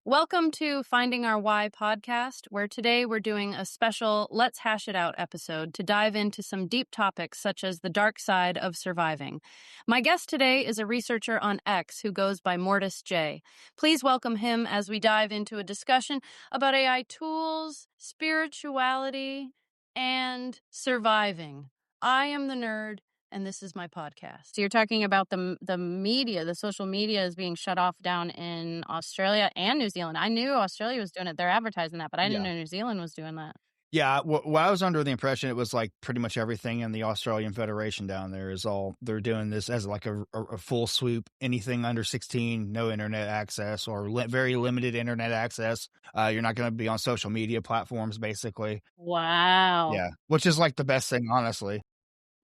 Welcome to Finding Our Why podcast, where today we're doing a special Let's Hash It Out episode to dive into some deep topics such as the dark side of surviving. My guest today is a researcher on X who goes by Mortis J. Please welcome him as we dive into a discussion about AI tools, spirituality, and surviving. I am the nerd, and this is my podcast. So you're talking about the media, the social media is being shut off down in Australia and New Zealand. I knew Australia was doing it. They're advertising that, but I didn't know New Zealand was doing that. Yeah, well, I was under the impression it was like pretty much everything in the Australian Federation down there is all they're doing this as like a full swoop. Anything under 16, no internet access or very limited internet access. You're not going to be on social media platforms, basically. Wow. Yeah, which is like the best thing, honestly.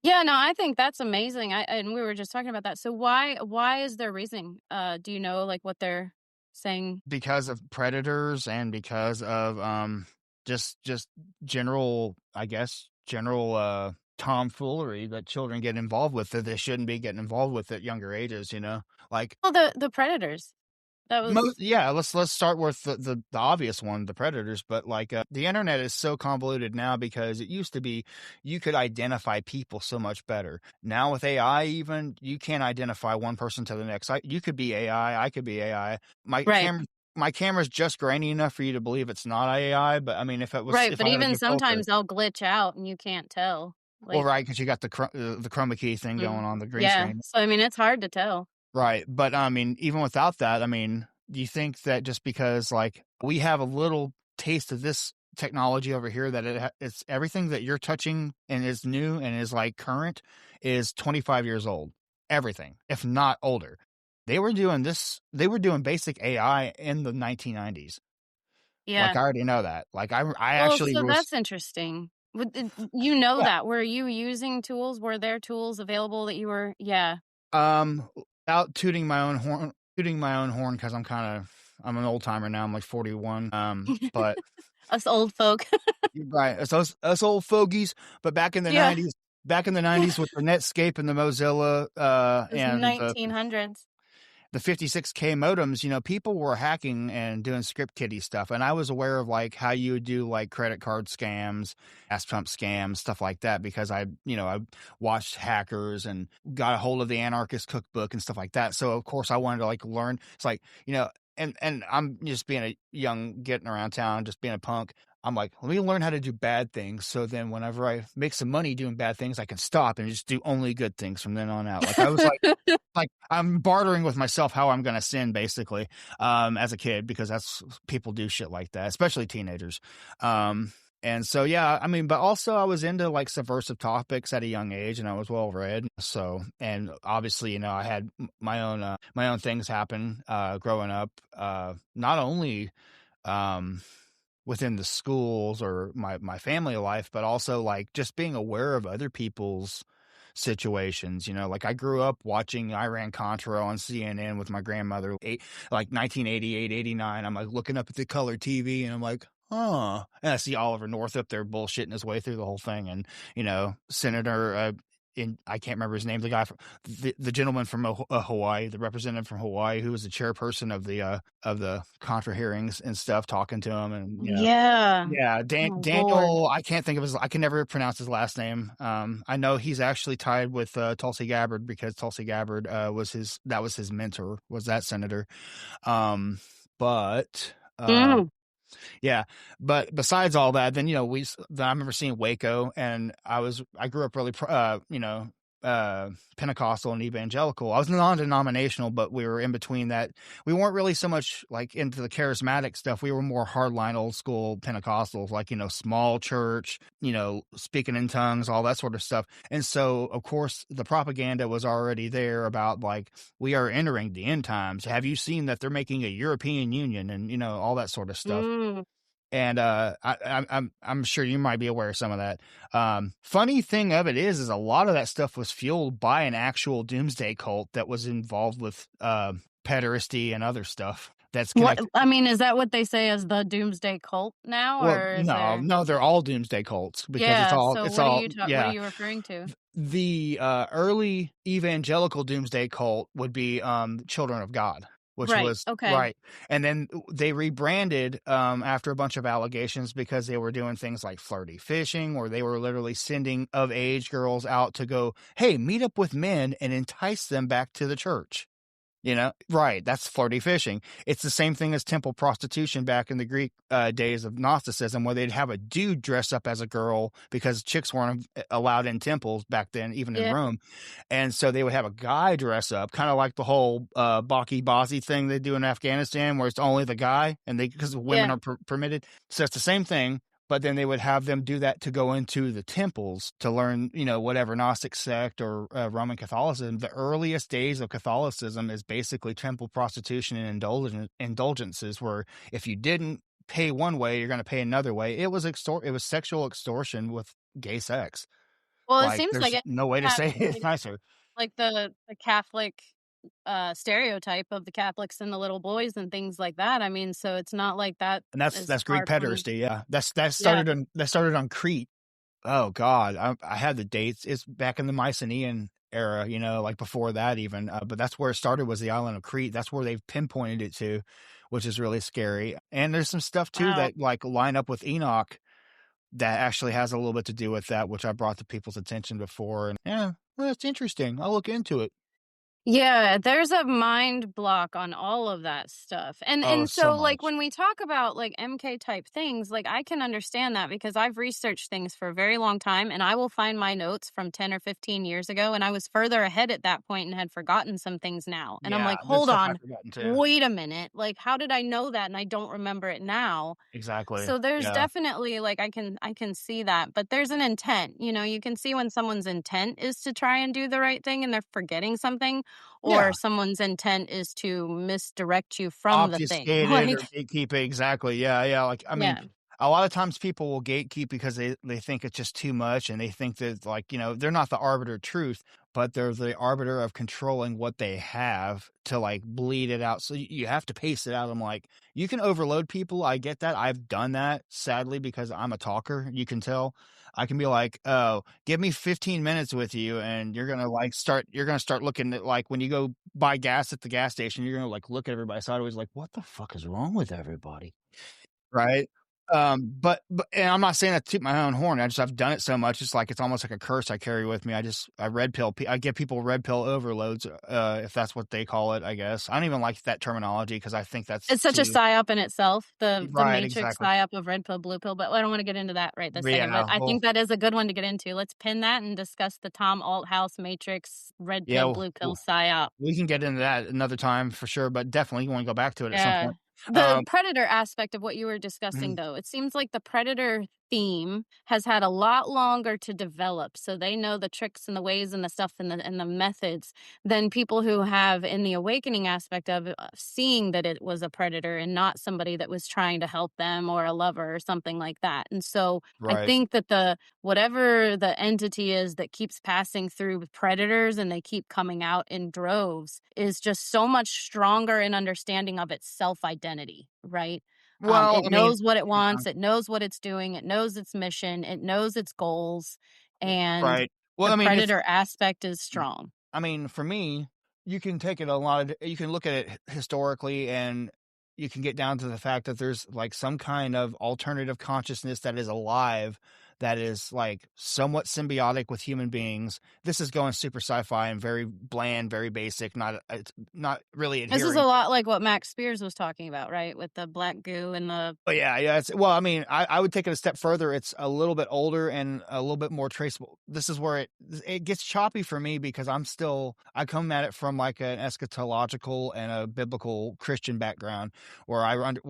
Yeah, no, I think that's amazing. And we were just talking about that. So why is their reasoning? Do you know like what they're saying? Because of predators and because of just general, I guess, tomfoolery that children get involved with that they shouldn't be getting involved with at younger ages, like Well, the predators. That was let's start with the obvious one, the predators, but like the internet is so convoluted now because it used to be you could identify people so much better. Now with AI, even you can't identify one person to the next. You could be AI, I could be AI. My camera's just grainy enough for you to believe it's not AI, but I mean, if it was right, if but I had a even good sometimes filter, they'll glitch out and you can't tell. Like, well, right, because you got the chroma key thing going on the green screen. So I mean, it's hard to tell. Right. But I mean, even without that, I mean, do you think that just because like we have a little taste of this technology over here that it's everything that you're touching and is new and is like current is 25 years old, everything, if not older. They were doing basic AI in the 1990s. Yeah. Like I already know that. Like I Well, actually so was, that's interesting. You know yeah. that. Were you using tools? Were there tools available that you were? Yeah. Out tooting my own horn because I'm an old timer now. I'm like 41. But Us old folk. you're right. It's us old fogies. But back in the 90s with the Netscape and the Mozilla, and 1900s. the 56K modems, people were hacking and doing script kiddie stuff. And I was aware of like how you would do like credit card scams, ass pump scams, stuff like that, because I watched hackers and got a hold of the anarchist cookbook and stuff like that. So of course I wanted to like learn. It's like, and I'm just being a young, getting around town, just being a punk. I'm like, let me learn how to do bad things. So then whenever I make some money doing bad things, I can stop and just do only good things from then on out. Like I was like I'm bartering with myself how I'm going to sin basically, as a kid, because that's people do shit like that, especially teenagers. And so, yeah, I mean, but also I was into like subversive topics at a young age and I was well read. So, and obviously, I had my own things happen, growing up, not only, within the schools or my family life, but also like just being aware of other people's situations. Like I grew up watching Iran-Contra on CNN with my grandmother, like 1988, 89. I'm like looking up at the color TV and I'm like, huh. And I see Oliver North up there bullshitting his way through the whole thing. And, Senator, I can't remember his name, the guy from the gentleman from Hawaii, the representative from Hawaii, who was the chairperson of the Contra hearings and stuff, talking to him. And Daniel, I can't think of I can never pronounce his last name. I know he's actually tied with Tulsi Gabbard because Tulsi Gabbard was his mentor, was that senator. Yeah, but besides all that, then I remember seeing Waco, and I grew up really Pentecostal and evangelical. I was non-denominational, but we were in between that. We weren't really so much like into the charismatic stuff. We were more hardline, old school Pentecostals, like small church, speaking in tongues, all that sort of stuff. And so, of course, the propaganda was already there about like we are entering the end times. Have you seen that they're making a European Union and all that sort of stuff? And I'm sure you might be aware of some of that. Funny thing of it is a lot of that stuff was fueled by an actual Doomsday cult that was involved with pederasty and other stuff. That's connected. What I mean, is that what they say as the Doomsday cult now? Well, or no, they're all Doomsday cults because what are you referring to? The early evangelical Doomsday cult would be Children of God. which Right. was Okay. right. And then they rebranded after a bunch of allegations because they were doing things like flirty fishing, or they were literally sending of age girls out to go, hey, meet up with men and entice them back to the church. Right. That's flirty fishing. It's the same thing as temple prostitution back in the Greek days of Gnosticism, where they'd have a dude dress up as a girl because chicks weren't allowed in temples back then, even in Yeah. Rome. And so they would have a guy dress up, kind of like the whole Baki Bazi thing they do in Afghanistan, where it's only the guy and because women Yeah. are permitted. So it's the same thing. But then they would have them do that to go into the temples to learn, whatever Gnostic sect or Roman Catholicism. The earliest days of Catholicism is basically temple prostitution and indulgences, where if you didn't pay one way, you're going to pay another way. It was sexual extortion with gay sex. Well, it Like, seems like there's it no way to has say it like nicer. the Catholic stereotype of the Catholics and the little boys and things like that. I mean, so it's not like that And that's is Greek far from. pederasty. Yeah, Yeah. that started on Crete. Oh God, I had the dates. It's back in the Mycenaean era, like before that even. But that's where it started, was the island of Crete. That's where they've pinpointed it to, which is really scary. And there's some stuff too Wow. that like line up with Enoch that actually has a little bit to do with that, which I brought to people's attention before. And yeah, well, it's interesting. I'll look into it. Yeah, there's a mind block on all of that stuff. And Oh, and so so like much. when we talk about like MK type things, like I can understand that because I've researched things for a very long time, and I will find my notes from 10 or 15 years ago, and I was further ahead at that point and had forgotten some things now. And I'm Yeah, like, there's "Hold stuff I've on. forgotten too. Wait a minute. Like how did I know that and I don't remember it now?" Exactly. So there's Yeah. definitely like I can see that, but there's an intent. You can see when someone's intent is to try and do the right thing and they're forgetting something, or Yeah. someone's intent is to misdirect you from the thing. Obfuscated or Like, gatekeeping, exactly. Yeah, yeah. Like, I mean, yeah. a lot of times people will gatekeep because they think it's just too much, and they think that, like, they're not the arbiter of truth, but they're the arbiter of controlling what they have to like bleed it out. So you have to pace it out. I'm like, you can overload people. I get that. I've done that, sadly, because I'm a talker. You can tell. I can be like, oh, give me 15 minutes with you, and you're gonna start looking at, like, when you go buy gas at the gas station, you're gonna like look at everybody sideways like, what the fuck is wrong with everybody? Right? But and I'm not saying that to toot my own horn. I've done it so much. It's like, it's almost like a curse I carry with me. I give people red pill overloads, if that's what they call it, I guess. I don't even like that terminology because I think that's It's such a too psyop in itself, the right, Matrix exactly. psyop of red pill, blue pill, but I don't want to get into that right this second. But Yeah, I well, think that is a good one to get into. Let's pin that and discuss the Tom Althouse Matrix red yeah, pill, blue pill psyop. we can get into that another time for sure, but definitely you want to go back to it at some Yeah. point. The Um, predator aspect of what you were discussing, mhm, though, it seems like the predator theme has had a lot longer to develop. So they know the tricks and the ways and the stuff and the methods than people who have in the awakening aspect of it, seeing that it was a predator and not somebody that was trying to help them or a lover or something like that. And so I right. think that the whatever the entity is that keeps passing through predators and they keep coming out in droves is just so much stronger in understanding of its self identity, right? Well, It I mean, knows what it yeah, wants, it knows what it's doing, it knows its mission, it knows its goals, and right. Well, the I mean, it's predator aspect is strong. I mean, for me, you can take it a lot of you can look at it historically, and you can get down to the fact that there's like some kind of alternative consciousness that is alive, that is like somewhat symbiotic with human beings. This is going super sci-fi and very bland, very basic, not it's not really This is a adhering. lot like what Max Spears was talking about, right? With the black goo and the. But yeah, yeah. Well, I mean, I would take it a step further. It's a little bit older and a little bit more traceable. This is where it gets choppy for me because I come at it from like an eschatological and a biblical Christian background, where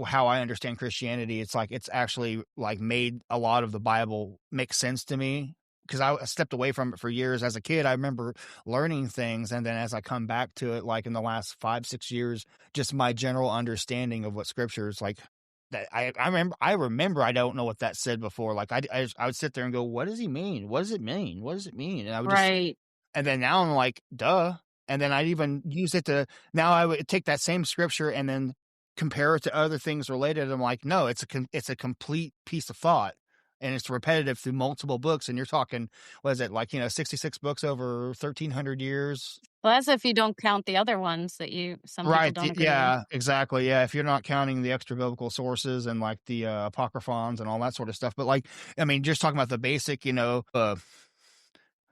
how I understand Christianity. It's like it's actually like made a lot of the Bible make sense to me, because I stepped away from it for years as a kid. I remember learning things, and then as I come back to it, like in the last 5, 6 years, just my general understanding of what scripture is like. That I remember I don't know what that said before. Like I would sit there and go, what does he mean? What does it mean? What does it mean? And I would just, Right. and then now I'm like, duh. And then I'd even use it to, now I would take that same scripture and then compare it to other things related. I'm like, no, it's a complete piece of thought. and it's repetitive through multiple books. And you're talking, what is it, like, 66 books over 1,300 years? Well, that's if you don't count the other ones that some people Right. don't agree with. Yeah, exactly. Yeah. If you're not counting the extra biblical sources and like the apocryphons and all that sort of stuff. But like, I mean, just talking about the basic,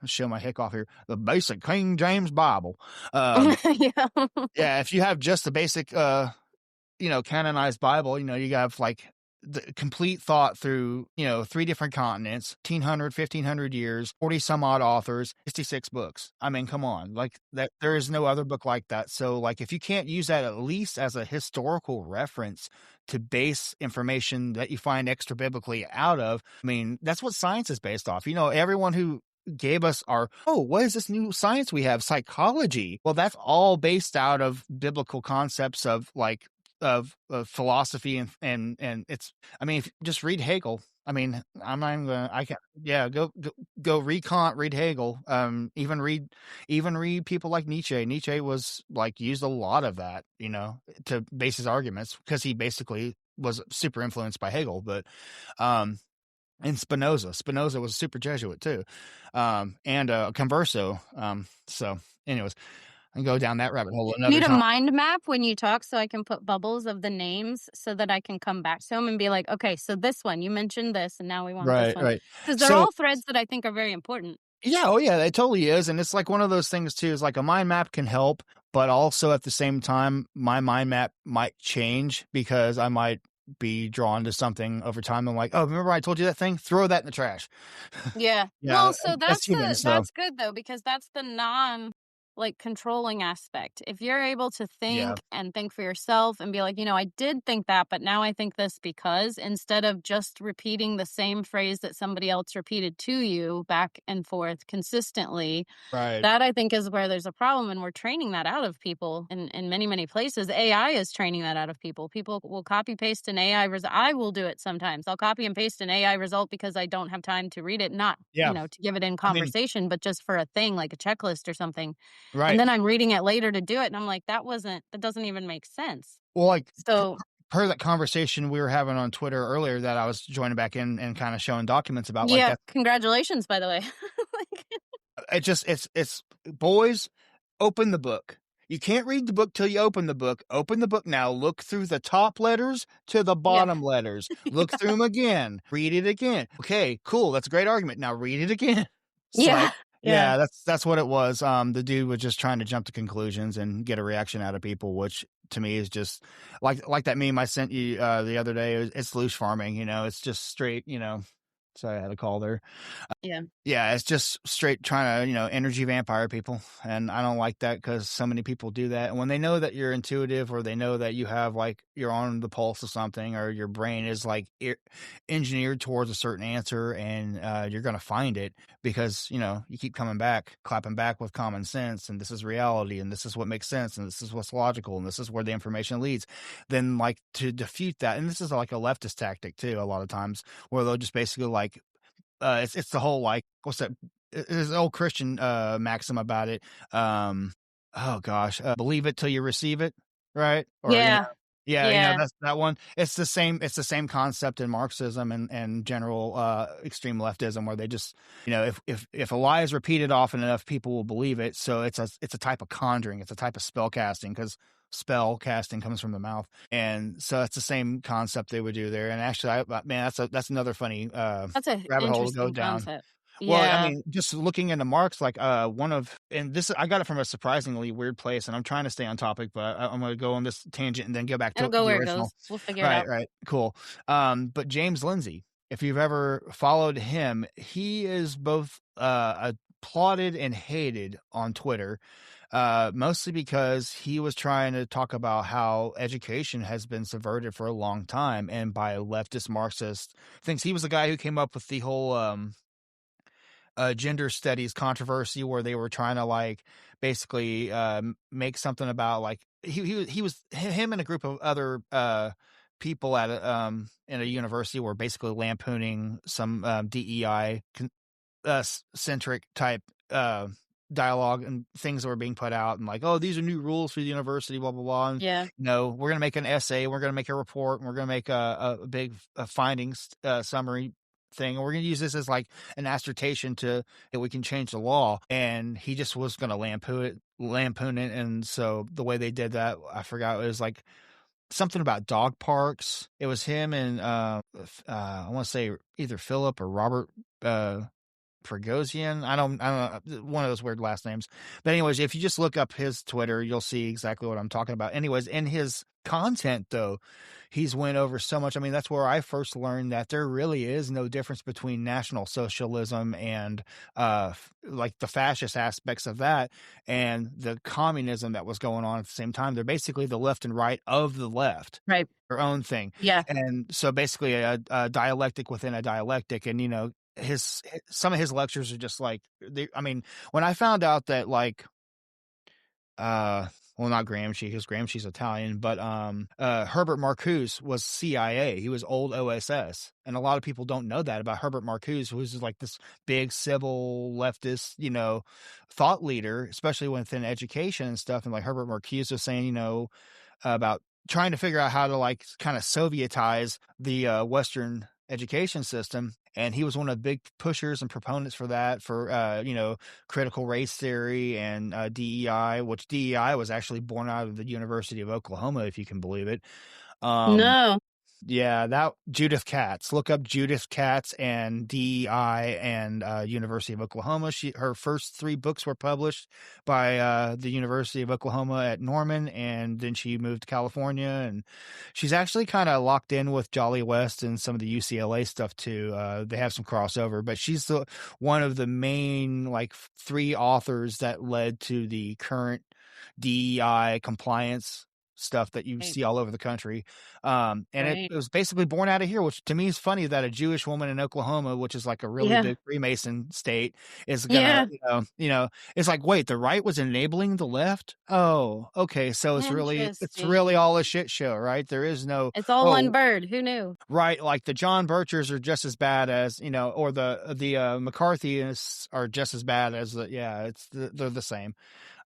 show my hick off here, the basic King James Bible. Yeah. Yeah. If you have just the basic, canonized Bible, you have like the complete thought through, 3 different continents, 1,500 years, 40 some odd authors, 66 books. I mean, come on, like that, there is no other book like that. So like, if you can't use that at least as a historical reference to base information that you find extra biblically out of, I mean, that's what science is based off. Everyone who gave us what is this new science we have? Psychology. Well, that's all based out of biblical concepts of like, of philosophy and it's, I mean, if just read Hegel. I mean, I'm not even gonna, I can, yeah, go read Kant, read Hegel, even read people like Nietzsche. Nietzsche was like, used a lot of that, to base his arguments, because he basically was super influenced by Hegel. But and Spinoza was a super Jesuit too, and Converso. So anyways, I can go down that rabbit hole You another need a time. mind map when you talk, so I can put bubbles of the names so that I can come back to them and be like, okay, so this one, you mentioned this, and now we want this Right, one. right. Because they're So all threads that I think are very important. yeah, oh yeah, it totally is. And it's like one of those things too, is like a mind map can help, but also at the same time, my mind map might change because I might be drawn to something over time. I'm like, oh, remember I told you that thing? Throw that in the trash. Yeah. Yeah, Well, so that's human. So that's good though, because that's the like controlling aspect. If you're able to yeah, think for yourself and be like, I did think that, but now I think this because, instead of just repeating the same phrase that somebody else repeated to you back and forth consistently, right. that I think is where there's a problem, and we're training that out of people in many, many places. AI is training that out of people. People will copy paste an AI result. I will do it sometimes. I'll copy and paste an AI result because I don't have time to read it, not, Yeah. to give it in I mean, conversation, but just for a thing like a checklist or something. And right. then I'm reading it later to do it, and I'm like, that doesn't even make sense. Well, like So, per that conversation we were having on Twitter earlier that I was joining back in and kind of showing documents about, like yeah, that. congratulations, by the way. Like, It's boys, open the book. You can't read the book till you open the book. Open the book now. Look through the top letters to the yeah. bottom letters. Look through them again. Read it again. Okay, cool. That's a great argument. Now read it again. It's Yeah. like, Yeah. yeah, that's what it was. The dude was just trying to jump to conclusions and get a reaction out of people, which to me is just like that meme I sent you the other day. It's loose farming. It's just straight. Sorry, I had a call there. Yeah. Yeah, it's just straight trying to, energy vampire people. And I don't like that because so many people do that. And when they know that you're intuitive, or they know that you have like, you're on the pulse of something, or your brain is like engineered towards a certain answer, and you're going to find it because, you keep coming back, clapping back with common sense. And this is reality. And this is what makes sense. And this is what's logical. And this is where the information leads. Then like to defute that. And this is like a leftist tactic too, a lot of times, where they'll just basically like, it's the whole like, what's that? There's an old Christian maxim about it. Oh gosh, believe it till you receive it, right? Or Yeah. yeah, Yeah. that's that one. It's the same. It's the same concept in Marxism and general extreme leftism, where they just, if a lie is repeated often enough, people will believe it. So it's a type of conjuring. It's a type of spell casting, because spell casting comes from the mouth, and so it's the same concept they would do there. And actually, man, that's another funny That's an rabbit hole to go interesting down. concept. Well, I Yeah. mean, just looking into Marx, like and this, I got it from a surprisingly weird place, and I'm trying to stay on topic, but I'm going to go on this tangent and then go back It'll to go the where it original. goes. We'll figure it Right, out. right, cool. But James Lindsay, if you've ever followed him, he is both applauded and hated on Twitter. Mostly because he was trying to talk about how education has been subverted for a long time, and by leftist Marxist things. He was the guy who came up with the whole gender studies controversy, where they were trying to like basically make something about like he was him and a group of other people at in a university were basically lampooning some DEI centric type dialogue and things that were being put out, and like, oh, these are new rules for the university, blah blah blah. And Yeah. we're gonna make an essay, we're gonna make a report, and we're gonna make a big findings summary thing, and we're going to use this as like an assertion to that we can change the law. And he just was going to lampoon it. And so the way they did that, I forgot, it was like something about dog parks. It was him and I want to say either Philip or Robert Prigozhin. I don't know, one of those weird last names. But anyways, if you just look up his Twitter, you'll see exactly what I'm talking about. Anyways, in his content though, he's went over so much. I mean, that's where I first learned that there really is no difference between National Socialism and like the fascist aspects of that and the communism that was going on at the same time. They're basically the left and right of the left. Right. Their own thing. Yeah. And so basically a dialectic within a dialectic. And some of his lectures are just like, I mean, when I found out that like well, not Gramsci, because Gramsci's Italian, but Herbert Marcuse was CIA. He was old OSS, and a lot of people don't know that about Herbert Marcuse, who's like this big civil leftist, thought leader, especially within education and stuff. And like Herbert Marcuse was saying, about trying to figure out how to like kind of Sovietize the Western education system. And he was one of the big pushers and proponents for that, for, critical race theory and DEI, which DEI was actually born out of the University of Oklahoma, if you can believe it. No. Yeah, that Judith Katz. Look up Judith Katz and DEI and University of Oklahoma. Her first 3 books were published by the University of Oklahoma at Norman, and then she moved to California. And she's actually kind of locked in with Jolly West and some of the UCLA stuff too. They have some crossover, but she's one of the main like 3 authors that led to the current DEI compliance stuff that you see all over the country. And it was basically born out of here, which to me is funny that a Jewish woman in Oklahoma, which is like a really big Freemason state, is gonna, it's like, wait, the right was enabling the left? Oh, okay. So it's really all a shit show, right? There is no, it's all one bird. Who knew? Right. Like the John Birchers are just as bad as, or the McCarthyists are just as bad as they're the same.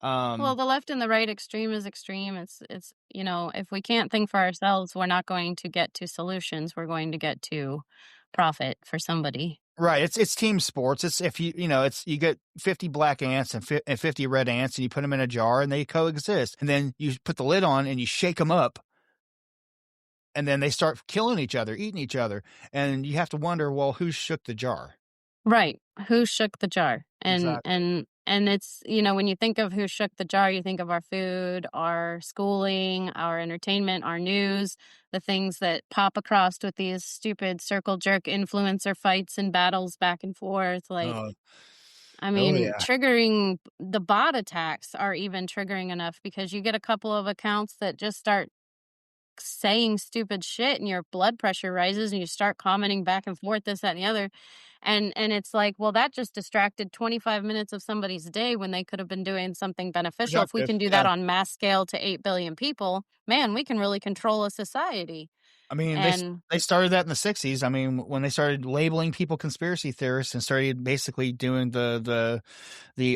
Well, the left and the right extreme is extreme. It's if we can't think for ourselves, we're not going to get to solutions. We're going to get to profit for somebody. Right. It's team sports. It's if you get 50 black ants and 50 red ants and you put them in a jar and they coexist. And then you put the lid on and you shake them up. And then they start killing each other, eating each other. And you have to wonder, well, who shook the jar? Right. Who shook the jar? Exactly. And it's, when you think of who shook the jar, you think of our food, our schooling, our entertainment, our news, the things that pop across with these stupid circle jerk influencer fights and battles back and forth. Like, triggering the bot attacks are even triggering enough because you get a couple of accounts that just start saying stupid shit and your blood pressure rises and you start commenting back and forth, this, that, and the other. And it's like, well, that just distracted 25 minutes of somebody's day when they could have been doing something beneficial. If we can do that on mass scale to 8 billion people, man, we can really control a society. I mean, they started that in the 60s. I mean, when they started labeling people conspiracy theorists and started basically doing the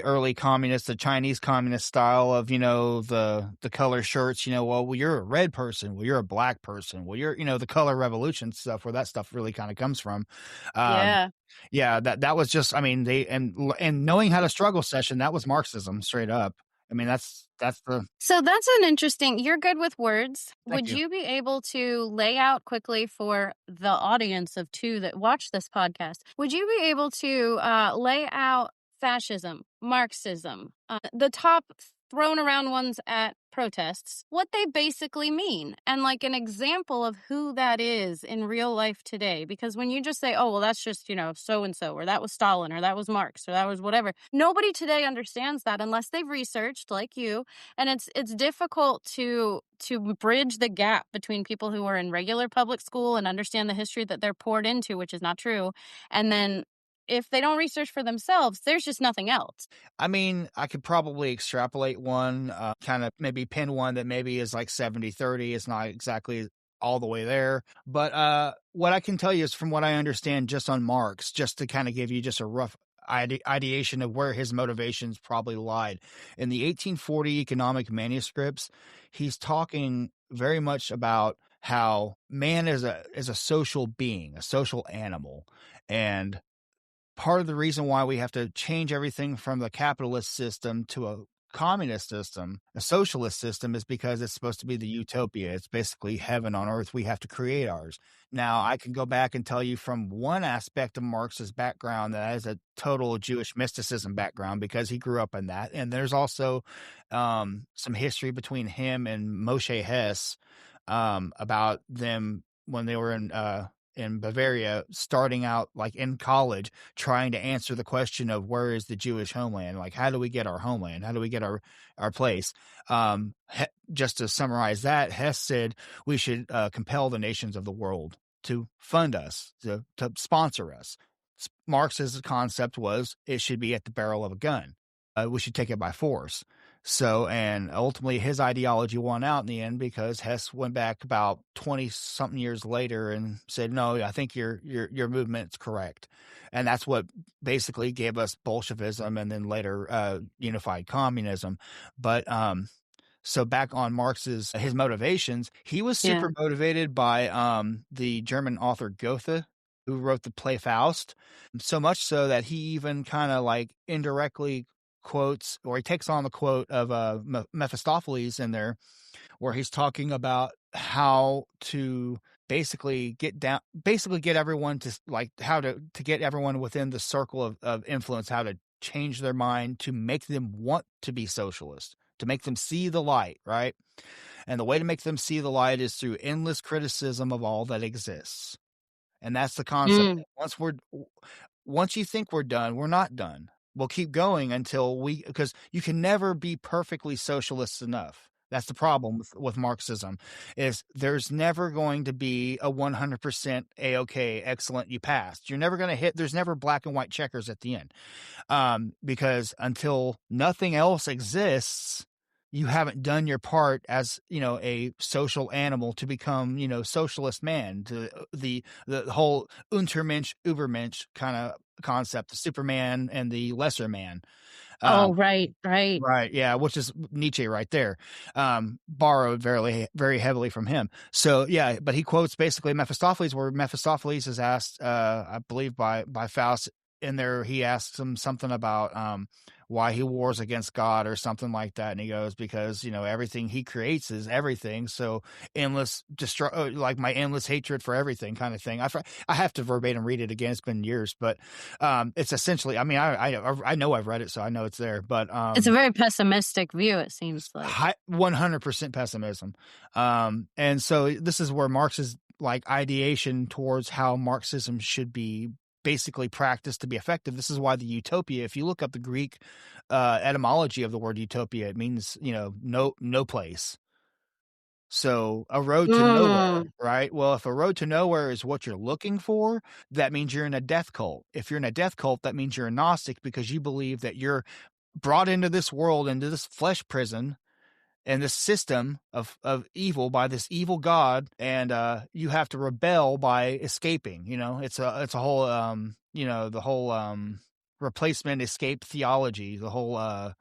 early communist, the Chinese communist style of, the color shirts, well, you're a red person. Well, you're a black person. Well, you're, the color revolution stuff where that stuff really kind of comes from. Yeah, that was just, I mean, and knowing how to struggle session, that was Marxism straight up. I mean, So that's an interesting, you're good with words. Would you be able to lay out quickly for the audience of 2 that watch this podcast? Would you be able to lay out fascism, Marxism, the top thrown around ones at protests, what they basically mean, and like an example of who that is in real life today? Because when you just say, oh, well, that's just, so-and-so, or that was Stalin, or that was Marx, or that was whatever, nobody today understands that unless they've researched like you. And it's difficult to bridge the gap between people who are in regular public school and understand the history that they're poured into, which is not true. And then if they don't research for themselves, there's just nothing else. I mean, I could probably extrapolate one, kind of maybe pin one that maybe is like 70-30. It's not exactly all the way there. But what I can tell you is from what I understand just on Marx, just to kind of give you just a rough ideation of where his motivations probably lied. In the 1840 economic manuscripts, he's talking very much about how man is a social being, a social animal. And part of the reason why we have to change everything from the capitalist system to a communist system, a socialist system, is because it's supposed to be the utopia. It's basically heaven on earth. We have to create ours. Now, I can go back and tell you from one aspect of Marx's background that is a total Jewish mysticism background, because he grew up in that. And there's also some history between him and Moshe Hess about them when they were in Bavaria, starting out like in college, trying to answer the question of where is the Jewish homeland? Like, how do we get our homeland? How do we get our place? Just to summarize that, Hess said we should compel the nations of the world to fund us, to sponsor us. Marx's concept was it should be at the barrel of a gun. We should take it by force. So, and ultimately his ideology won out in the end, because Hess went back about 20 something years later and said, no, I think your movement's correct. And that's what basically gave us Bolshevism and then later unified communism. But so back on Marx's his motivations, he was super motivated by the German author Goethe, who wrote the play Faust, so much so that he even kind of like indirectly quotes, or he takes on the quote of Mephistopheles in there, where he's talking about how to basically get everyone to like how to get everyone within the circle of influence, how to change their mind to make them want to be socialist, to make them see the light, right? And the way to make them see the light is through endless criticism of all that exists. And that's the concept. Once you think we're done, we're not done. We'll keep going until because you can never be perfectly socialist enough. That's the problem with Marxism, is there's never going to be a 100% A-OK, excellent, you passed. You're never going to hit, there's never black and white checkers at the end. Because until nothing else exists, you haven't done your part as, a social animal to become, socialist man, to the whole Untermensch, Übermensch kind of concept, the Superman and the lesser man. Right. Right. Yeah. Which is Nietzsche right there. Borrowed very, very heavily from him. So yeah, but he quotes basically Mephistopheles, where Mephistopheles is asked, I believe by Faust in there, he asks him something about, why he wars against God or something like that. And he goes, because, everything he creates is everything. So endless like my endless hatred for everything kind of thing. I have to verbatim read it again. It's been years, but, it's essentially, I mean, I know I've read it, so I know it's there, but, it's a very pessimistic view, it seems like. 100% pessimism. And so this is where Marx's like ideation towards how Marxism should be basically practiced to be effective. This is why the utopia, if you look up the Greek etymology of the word utopia, it means, no place. So a road to nowhere, right? Well, if a road to nowhere is what you're looking for, that means you're in a death cult. If you're in a death cult, that means you're a Gnostic, because you believe that you're brought into this world, into this flesh prison, and this system of evil by this evil God, and you have to rebel by escaping. It's a whole the whole replacement escape theology, the whole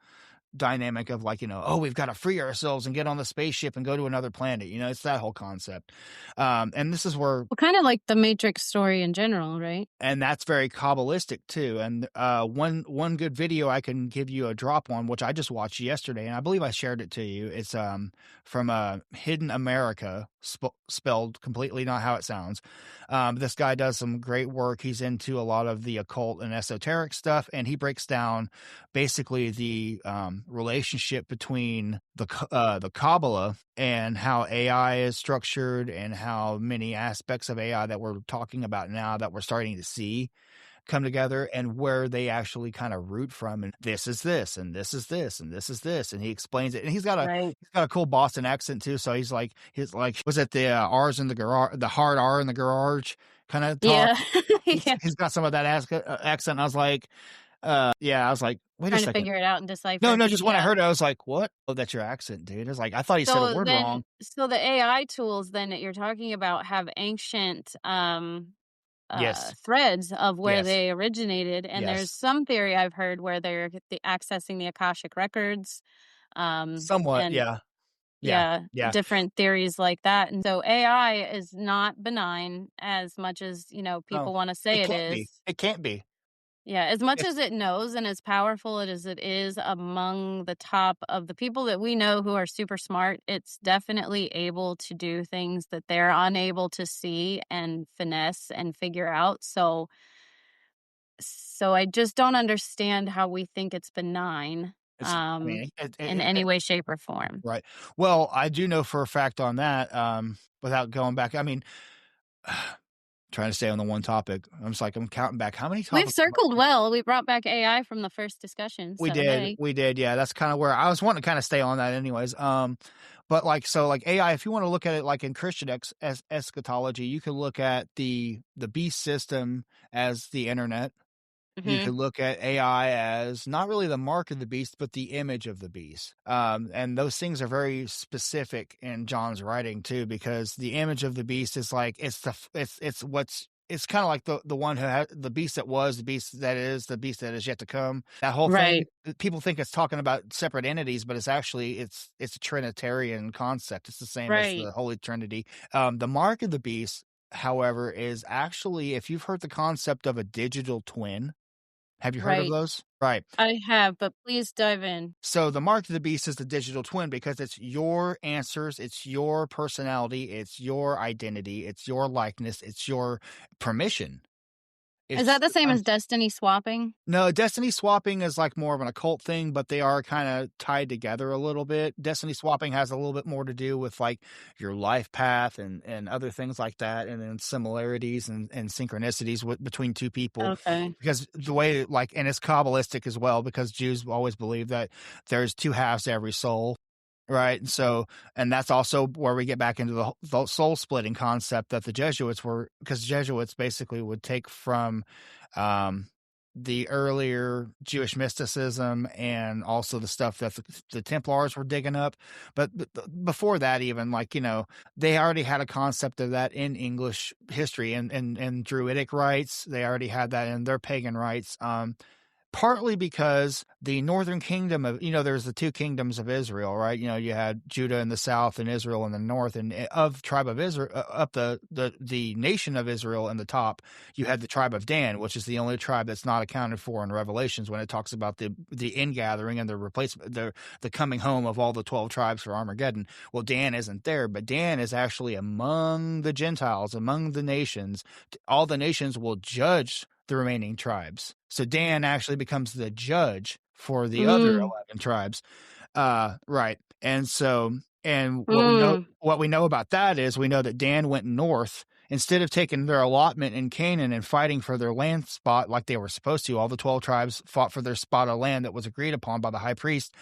dynamic of like, we've got to free ourselves and get on the spaceship and go to another planet. It's that whole concept. And this is where kind of like the Matrix story in general, right? And that's very Kabbalistic too. And one good video I can give you a drop on, which I just watched yesterday, and I believe I shared it to you. It's from Hidden America, spelled completely not how it sounds. This guy does some great work. He's into a lot of the occult and esoteric stuff, and he breaks down basically the relationship between the Kabbalah and how AI is structured, and how many aspects of AI that we're talking about now that we're starting to see come together, and where they actually kind of root from. And this is this, and this is this, and this is this. And he explains it. And he's got a cool Boston accent too. So he's like, was it the R's in the garage, the hard R in the garage kind of talk? Yeah. He's got some of that accent. I was like, I was like, wait a Trying second. to figure it out and decipher. No, just when I heard it, I was like, what? Oh, that's your accent, dude. I was like, I thought he said a word wrong. So the AI tools then that you're talking about have ancient Yes. threads of where Yes. they originated, and Yes. there's some theory I've heard where they're accessing the Akashic records. Somewhat, yeah. Yeah, Yeah. different theories like that. And so AI is not benign as much as, No, people wanna say it it can't be. is. It can't be. Yeah, as much It's as it knows and as powerful as it is among the top of the people that we know who are super smart, it's definitely able to do things that they're unable to see and finesse and figure out. So I just don't understand how we think it's benign, it's I mean, in any way, shape, or form. right. Well, I do know for a fact on that, without going back, I mean, trying to stay on the one topic. I'm counting back. How many We've topics have circled well. We brought back AI from the first discussion, so hey. we did, yeah, that's kinda where I was wanting to kinda stay on that anyways, but, like, so, like, AI, if you wanna look at it, like, in Christian eschatology, you can look at the beast system as the internet. You Mhm. could look at AI as not really the mark of the beast, but the image of the beast. And those things are very specific in John's writing too, because the image of the beast is like it's kind of like the one who had the beast that was, the beast that is, the beast that is yet to come. That whole thing, Right, people think it's talking about separate entities, but it's a Trinitarian concept. It's the same as right, the Holy Trinity. The mark of the beast, however, is actually, if you've heard the concept of a digital twin, have you heard of right. those? Right. I have, but please dive in. So the mark of the beast is the digital twin because it's your answers, it's your personality, it's your identity, it's your likeness, it's your permission. Is that It's the same um, as destiny swapping? no, destiny swapping is like more of an occult thing, but they are kind of tied together a little bit. Destiny swapping has a little bit more to do with like your life path and other things like that, and then similarities and synchronicities between two people. Okay. Because the way, like, and it's Kabbalistic as well, because Jews always believe that there's two halves to every soul. Right. And so, and that's also where we get back into the soul splitting concept that the Jesuits were, because Jesuits basically would take from, um, the earlier Jewish mysticism and also the stuff that the Templars were digging up. But before that, even like, they already had a concept of that in English history and Druidic rites. They already had that in their pagan rites. Partly because the northern kingdom of, there's the two kingdoms of Israel, right? You had Judah in the south and Israel in the north, and of tribe of Israel, up the nation of Israel in the top, you had the tribe of Dan, which is the only tribe that's not accounted for in Revelations when it talks about the ingathering and the replacement, the coming home of all the 12 tribes for Armageddon. Well, Dan isn't there, but Dan is actually among the Gentiles, among the nations. All the nations will judge the remaining tribes. So Dan actually becomes the judge for the other Mm, 11 tribes. Right. And so, and mm. what we know about that is we know that Dan went north instead of taking their allotment in Canaan and fighting for their land spot like they were supposed to. All the 12 tribes fought for their spot of land that was agreed upon by the high priest.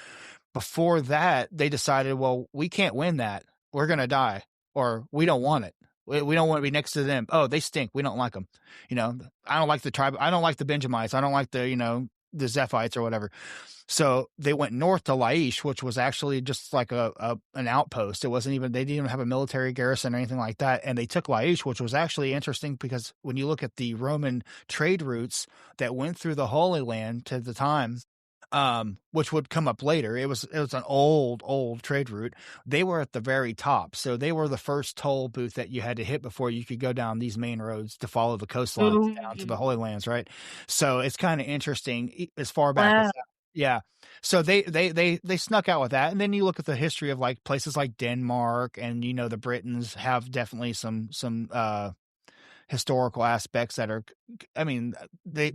Before that, they decided, well, we can't win that. We're going to die, or we don't want it. We don't want to be next to them. Oh, they stink. We don't like them. I don't like the tribe. I don't like the Benjamites. I don't like the Zephites or whatever. So they went north to Laish, which was actually just like an outpost. It wasn't even, they didn't even have a military garrison or anything like that. And they took Laish, which was actually interesting because when you look at the Roman trade routes that went through the Holy Land to the time, which would come up later. It was an old trade route. They were at the very top. So they were the first toll booth that you had to hit before you could go down these main roads to follow the coastlines down to the Mm. Holy Lands, right? So it's kind of interesting as far back as Wow. that. Yeah. So they snuck out with that. And then you look at the history of like places like Denmark, and the Britons have definitely some historical aspects that are, I mean, they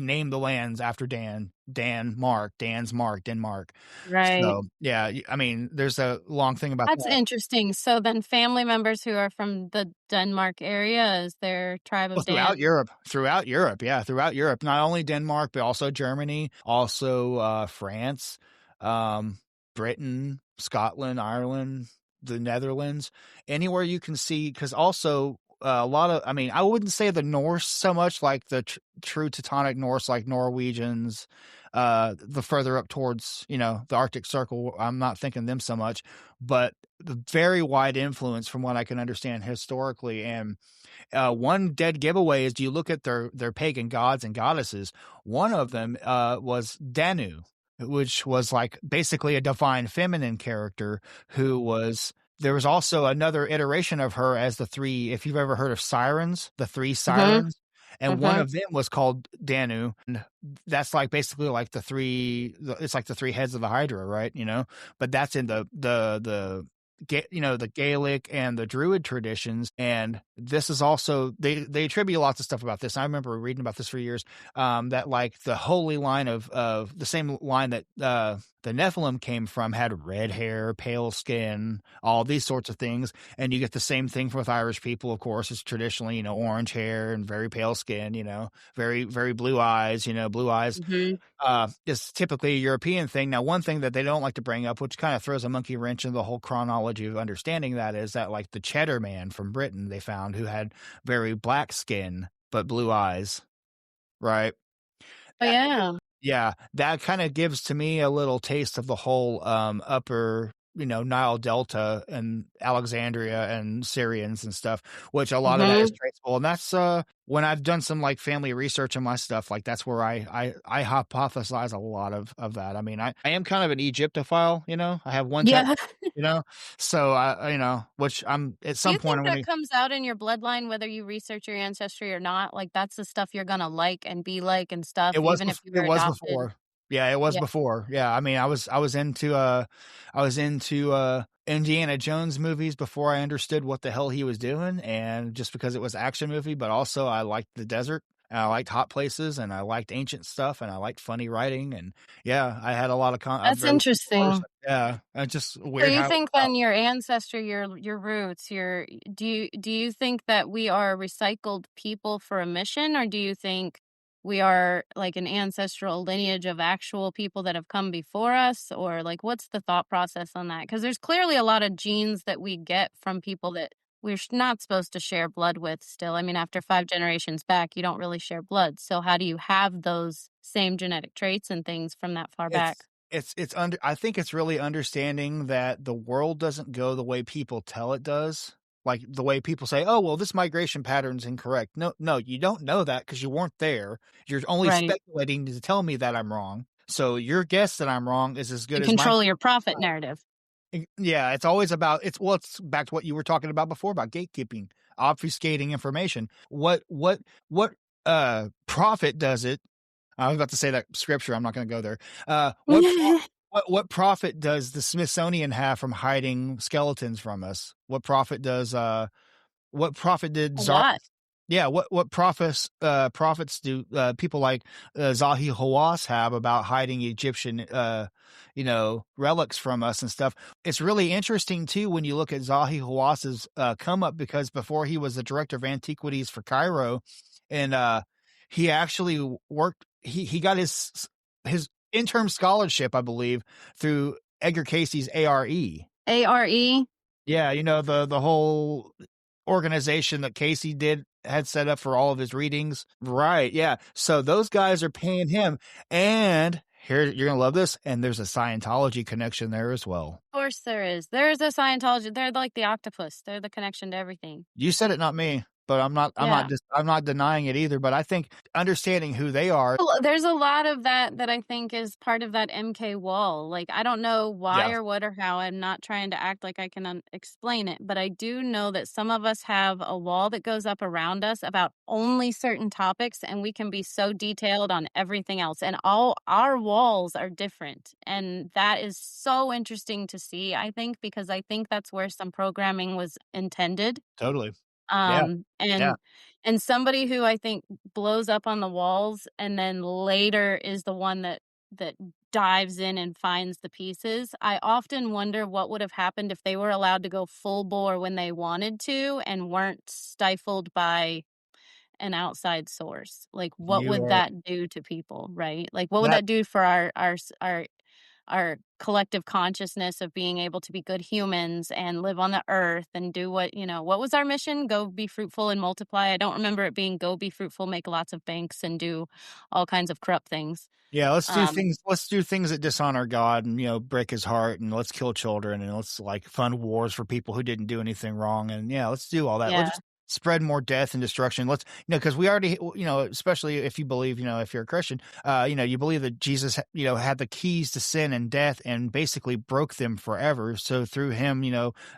name the lands after Dan's Mark, Denmark. Right. So yeah, I mean, there's a long thing about That's that. interesting. So then family members who are from the Denmark area is their tribe Well, of Dan? throughout Europe, yeah, throughout Europe, not only Denmark, but also Germany, also France, um, Britain, Scotland, Ireland, the Netherlands, anywhere you can see, because also a lot of, I mean, I wouldn't say the Norse so much, like the true Teutonic Norse, like Norwegians, the further up towards, the Arctic Circle, I'm not thinking them so much, but the very wide influence from what I can understand historically. And one dead giveaway is, do you look at their pagan gods and goddesses? One of them was Danu, which was like basically a divine feminine character who was. There was also another iteration of her as the three, if you've ever heard of sirens, the three Mm-hmm. sirens, and one Mm-hmm. of them was called Danu. And that's like basically like it's like the three heads of the Hydra, right? But that's in the Gaelic and the Druid traditions. And this is also, they attribute lots of stuff about this. I remember reading about this for years, that like the holy line of the same line that the Nephilim came from had red hair, pale skin, all these sorts of things. And you get the same thing with Irish people, of course. It's traditionally, orange hair and very pale skin, very, very blue eyes, blue eyes Mm-hmm. is typically a European thing. Now, one thing that they don't like to bring up, which kind of throws a monkey wrench in the whole chronology of understanding that, is that like the Cheddar Man from Britain they found who had very black skin but blue eyes, right? Oh That, yeah. yeah, that kind of gives to me a little taste of the whole upper, Nile Delta and Alexandria and Syrians and stuff, which a lot of that is Mm-hmm. traceable. And that's when I've done some like family research on my stuff, like that's where I hypothesize a lot of that. I mean, I am kind of an Egyptophile, I have one tattoo, Yeah. so which I'm at Do some you point think I'm that gonna. comes out in your bloodline, whether you research your ancestry or not? Like that's the stuff you're gonna like and be like and stuff, even if you It were was adopted. before. Yeah, it was Yeah. before. Yeah, I mean, I was into Indiana Jones movies before I understood what the hell he was doing, and just because it was action movie, but also I liked the desert, and I liked hot places, and I liked ancient stuff, and I liked funny writing, and yeah, I had a lot of I'm That's very interesting. yeah, it's just So weird you how it think worked out. then your ancestry, your roots, your do you think that we are recycled people for a mission, or do you think we are like an ancestral lineage of actual people that have come before us, or like what's the thought process on that? Because there's clearly a lot of genes that we get from people that we're not supposed to share blood with still. I mean, after 5 generations back, you don't really share blood. So how do you have those same genetic traits and things from that far back? It's under I think it's really understanding that the world doesn't go the way people tell it does. Like the way people say, "Oh, well, this migration pattern's incorrect." No, no, you don't know that because you weren't there. You're only Right. speculating to tell me that I'm wrong. So your guess that I'm wrong is as To good as my. control your profit narrative. Yeah, it's always about it's back to what you were talking about before about gatekeeping, obfuscating information. What profit does it? I was about to say that scripture. I'm not going to go there. What profit does the Smithsonian have from hiding skeletons from us? What profit did A Czar? lot. Yeah, what profits do people like Zahi Hawass have about hiding Egyptian relics from us and stuff? It's really interesting too when you look at Zahi Hawass's come up, because before he was the director of antiquities for Cairo, and he actually worked. He got his interim scholarship, I believe, through Edgar Casey's ARE. ARE? Yeah, the whole organization that Casey had set up for all of his readings. Right, yeah. So those guys are paying him. And here, you're going to love this. And there's a Scientology connection there as well. Of course there is. There's a Scientology. They're like the octopus. They're the connection to everything. You said it, not me. But Yeah. I'm not denying it either. But I think understanding who they are. There's a lot of that I think is part of that MK wall. Like, I don't know why Yeah, or what or how. I'm not trying to act like I can explain it, but I do know that some of us have a wall that goes up around us about only certain topics, and we can be so detailed on everything else. And all our walls are different. And that is so interesting to see, I think, because I think that's where some programming was intended. totally. Yeah, Um, yeah. and and somebody who I think blows up on the walls and then later is the one that dives in and finds the pieces. I often wonder what would have happened if they were allowed to go full bore when they wanted to and weren't stifled by an outside source. Like, what You would are that do to people, right? Like, what would that. that do for our collective consciousness of being able to be good humans and live on the earth and do what was our mission? Go be fruitful and multiply. I don't remember it being go be fruitful, make lots of banks and do all kinds of corrupt things. Yeah, Um, let's do things that dishonor God and, break his heart, and let's kill children, and let's like fund wars for people who didn't do anything wrong. And yeah, let's do all that. yeah. spread more death and destruction. Let's, because we already, especially if you believe, if you're a Christian, you believe that Jesus, had the keys to sin and death and basically broke them forever. So through him,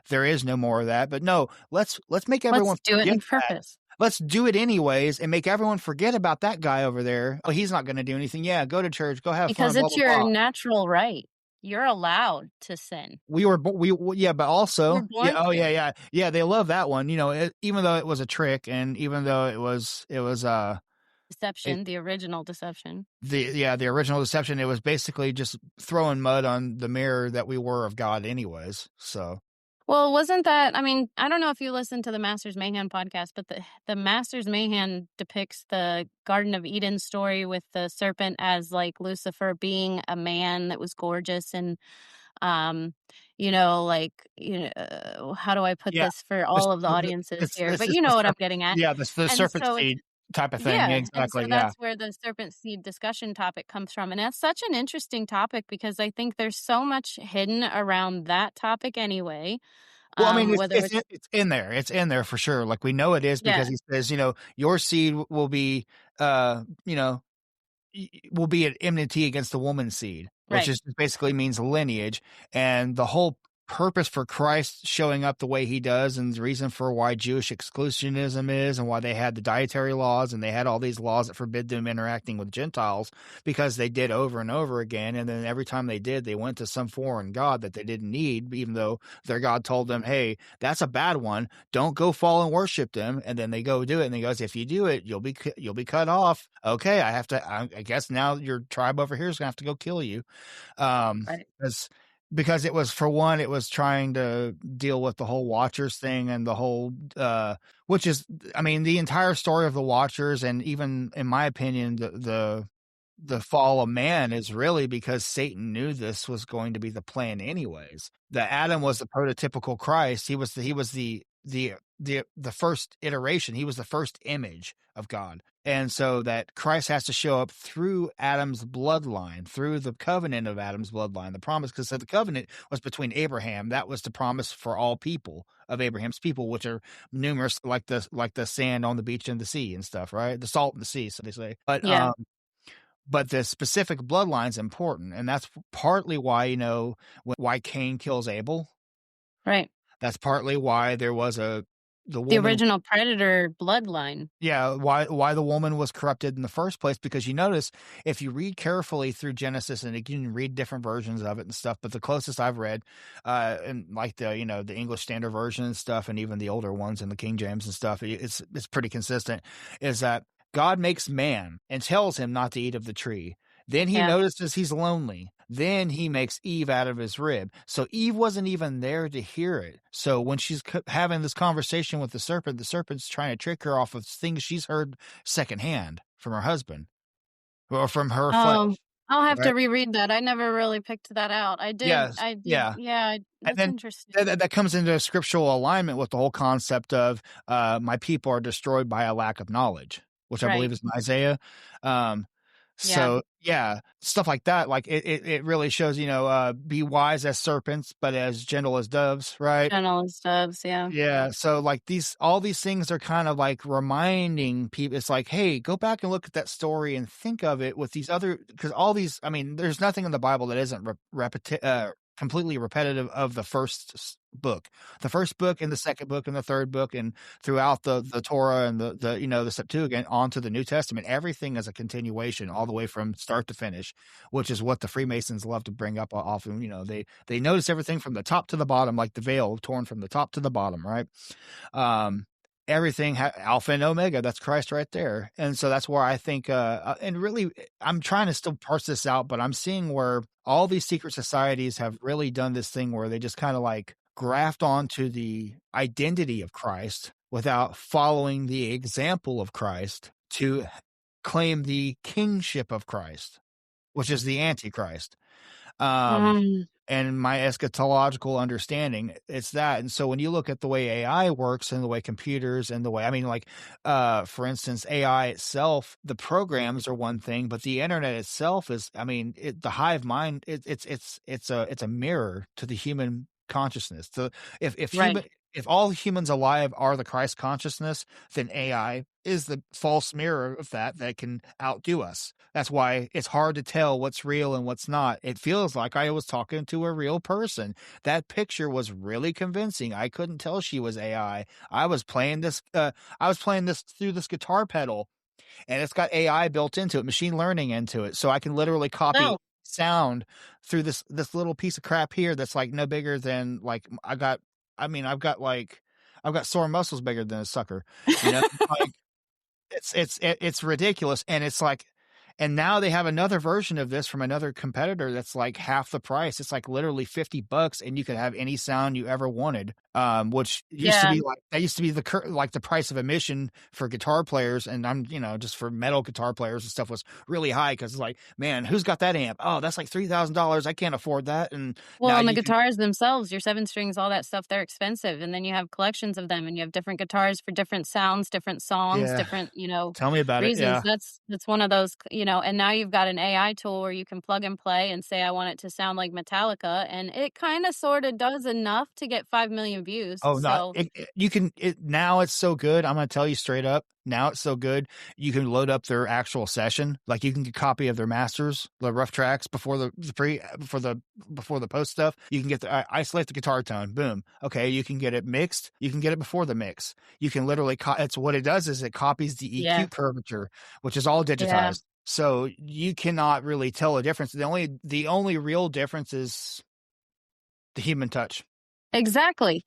there is no more of that. But no, let's make everyone Let's do it forget in that. purpose. Let's do it anyways and make everyone forget about that guy over there. Oh, he's not going to do anything. Yeah, go to church, go have Because fun, blah, it's blah, your blah. natural right. You're allowed to sin. Yeah, but also, You're yeah, born oh to. yeah, yeah, yeah. They love that one, even though it was a trick, and even though it, Deception, the original deception. the original deception, it was basically just throwing mud on the mirror that we were of God, anyways. So Well, wasn't that, I mean, I don't know if you listen to the Masters Mayhem podcast, but the Masters Mayhem depicts the Garden of Eden story with the serpent as like Lucifer being a man that was gorgeous and um how do I put yeah, this for the, all of the the, audiences it's here, it's but just you the know what I'm serpent, getting at. yeah, the And serpent so seed type of thing. Yeah, yeah, and so exactly. Yeah. that's where the serpent seed discussion topic comes from. And that's such an interesting topic because I think there's so much hidden around that topic anyway. Well, I mean, Whether it's it's in there. It's in there for sure. Like we know it is because yeah, he says, your seed will be, uh, you know, will be at enmity against the woman's seed, which right. is basically means lineage. And the whole purpose for Christ showing up the way he does, and the reason for why Jewish exclusionism is, and why they had the dietary laws, and they had all these laws that forbid them interacting with Gentiles, because they did over and over again. And then every time they did, they went to some foreign god that they didn't need, even though their God told them, hey, that's a bad one. Don't go fall and worship them. And then they go do it. And he goes, if you do it, you'll be cut off. Okay. I guess now your tribe over here is going to have to go kill you. Right. Because it was, for one, it was trying to deal with the whole Watchers thing and the whole, which is, I mean, the entire story of the Watchers, and even in my opinion, the fall of man is really because Satan knew this was going to be the plan anyways. That Adam was the prototypical Christ. He was the first iteration. He was the first image of God. And so that Christ has to show up through Adam's bloodline, through the covenant of Adam's bloodline, the promise, because the covenant was between Abraham. That was the promise for all people of Abraham's people, which are numerous, like the sand on the beach and the sea and stuff, right? The salt in the sea, so they say. Yeah. But the specific bloodline is important, and that's partly why, why Cain kills Abel. Right. That's partly why there was the The woman. original predator bloodline. Yeah, why the woman was corrupted in the first place, because you notice, if you read carefully through Genesis, and you can read different versions of it and stuff, but the closest I've read, and like the English Standard Version and stuff, and even the older ones in the King James and stuff, it's pretty consistent, is that God makes man and tells him not to eat of the tree. Then he Yeah. notices he's lonely. Then he makes Eve out of his rib. So Eve wasn't even there to hear it. So when she's having this conversation with the serpent's trying to trick her off of things she's heard secondhand from her husband or from her Oh, flesh. I'll have to Right? reread that. I never really picked that out. Yes. I did. Yeah. Yeah, And that's then interesting. that comes into scriptural alignment with the whole concept of my people are destroyed by a lack of knowledge, which I Right. believe is in Isaiah. Um, Yeah. so yeah, stuff like that. Like it really shows, be wise as serpents, but as gentle as doves, right? Gentle as doves, yeah. Yeah. So like all these things are kind of like reminding people. It's like, hey, go back and look at that story and think of it with these other, because all these, I mean, there's nothing in the Bible that isn't completely repetitive of the book, the first book and the second book and the third book, and throughout the Torah and the Septuagint onto the New Testament. Everything is a continuation all the way from start to finish, which is what the Freemasons love to bring up often. They notice everything from the top to the bottom, like the veil torn from the top to the bottom, right? Everything Alpha and Omega, that's Christ right there. And so that's where I think, and really, I'm trying to still parse this out, but I'm seeing where all these secret societies have really done this thing where they just kind of like graft onto the identity of Christ without following the example of Christ to claim the kingship of Christ, which is the Antichrist. Mm, And my eschatological understanding, it's that. And so when you look at the way AI works and the way computers and the way, I mean, like, for instance, AI itself, the programs are one thing, but the internet itself is, I mean, the hive mind, it's a mirror to the human consciousness. So if right. if all humans alive are the Christ consciousness, then AI is the false mirror of that can outdo us. That's why it's hard to tell what's real and what's not. It feels like I was talking to a real person. That picture was really convincing. I couldn't tell she was AI. I was playing this through this guitar pedal, and it's got AI built into it, machine learning into it. So I can literally copy No. sound through this little piece of crap here that's like no bigger than like I've got sore muscles bigger than a sucker, you know? Like it's ridiculous, and it's like, and now they have another version of this from another competitor that's like half the price. It's like literally $50, and you could have any sound you ever wanted. Which used to Yeah. be like that used to be like the price of admission for guitar players, and just for metal guitar players and stuff was really high because it's like, man, who's got that amp? Oh, that's like $3,000. I can't afford that. And Well, now and the you can, guitars themselves, your 7 strings, all that stuff, they're expensive, and then you have collections of them, and you have different guitars for different sounds, different songs, yeah, different, tell me about it. reasons. Yeah. That's one of those, and now you've got an AI tool where you can plug and play and say, "I want it to sound like Metallica," and it kinda sorta does enough to get 5 million views, Oh, not so you can now it's so good. I'm gonna tell you straight up. Now it's so good. You can load up their actual session. Like you can get a copy of their masters, the rough tracks before before the post stuff. You can get isolate the guitar tone. Boom. Okay. You can get it mixed. You can get it before the mix. You can literally it's what it does is it copies the yeah, EQ curvature, which is all yeah, digitized. So you cannot really tell a difference. The only real difference is the human touch. exactly.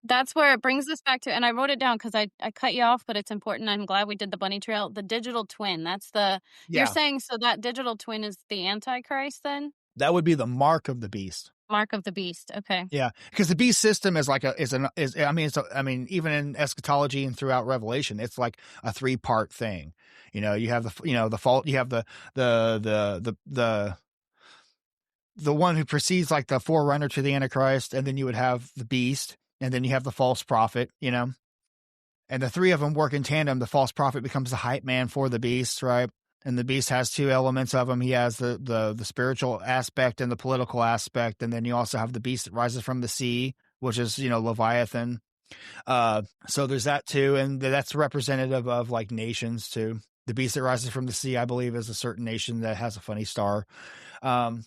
That's where it brings us back to, and I wrote it down because I cut you off, but it's important. I'm glad we did the bunny trail. The digital twin. You're Yeah. saying so that digital twin is the Antichrist then? That would be the mark of the beast. Mark of the beast. Okay. Yeah, because the beast system is like even in eschatology and throughout Revelation, it's like a 3-part thing. You have the fault, you have the one who precedes like the forerunner to the Antichrist, and then you would have the beast, and then you have the false prophet. And the three of them work in tandem. The false prophet becomes the hype man for the beast, right? And the beast has two elements of him. He has the spiritual aspect and the political aspect, and then you also have the beast that rises from the sea, which is Leviathan. So there's that too, and that's representative of like nations too. The beast that rises from the sea, I believe, is a certain nation that has a funny star. I'm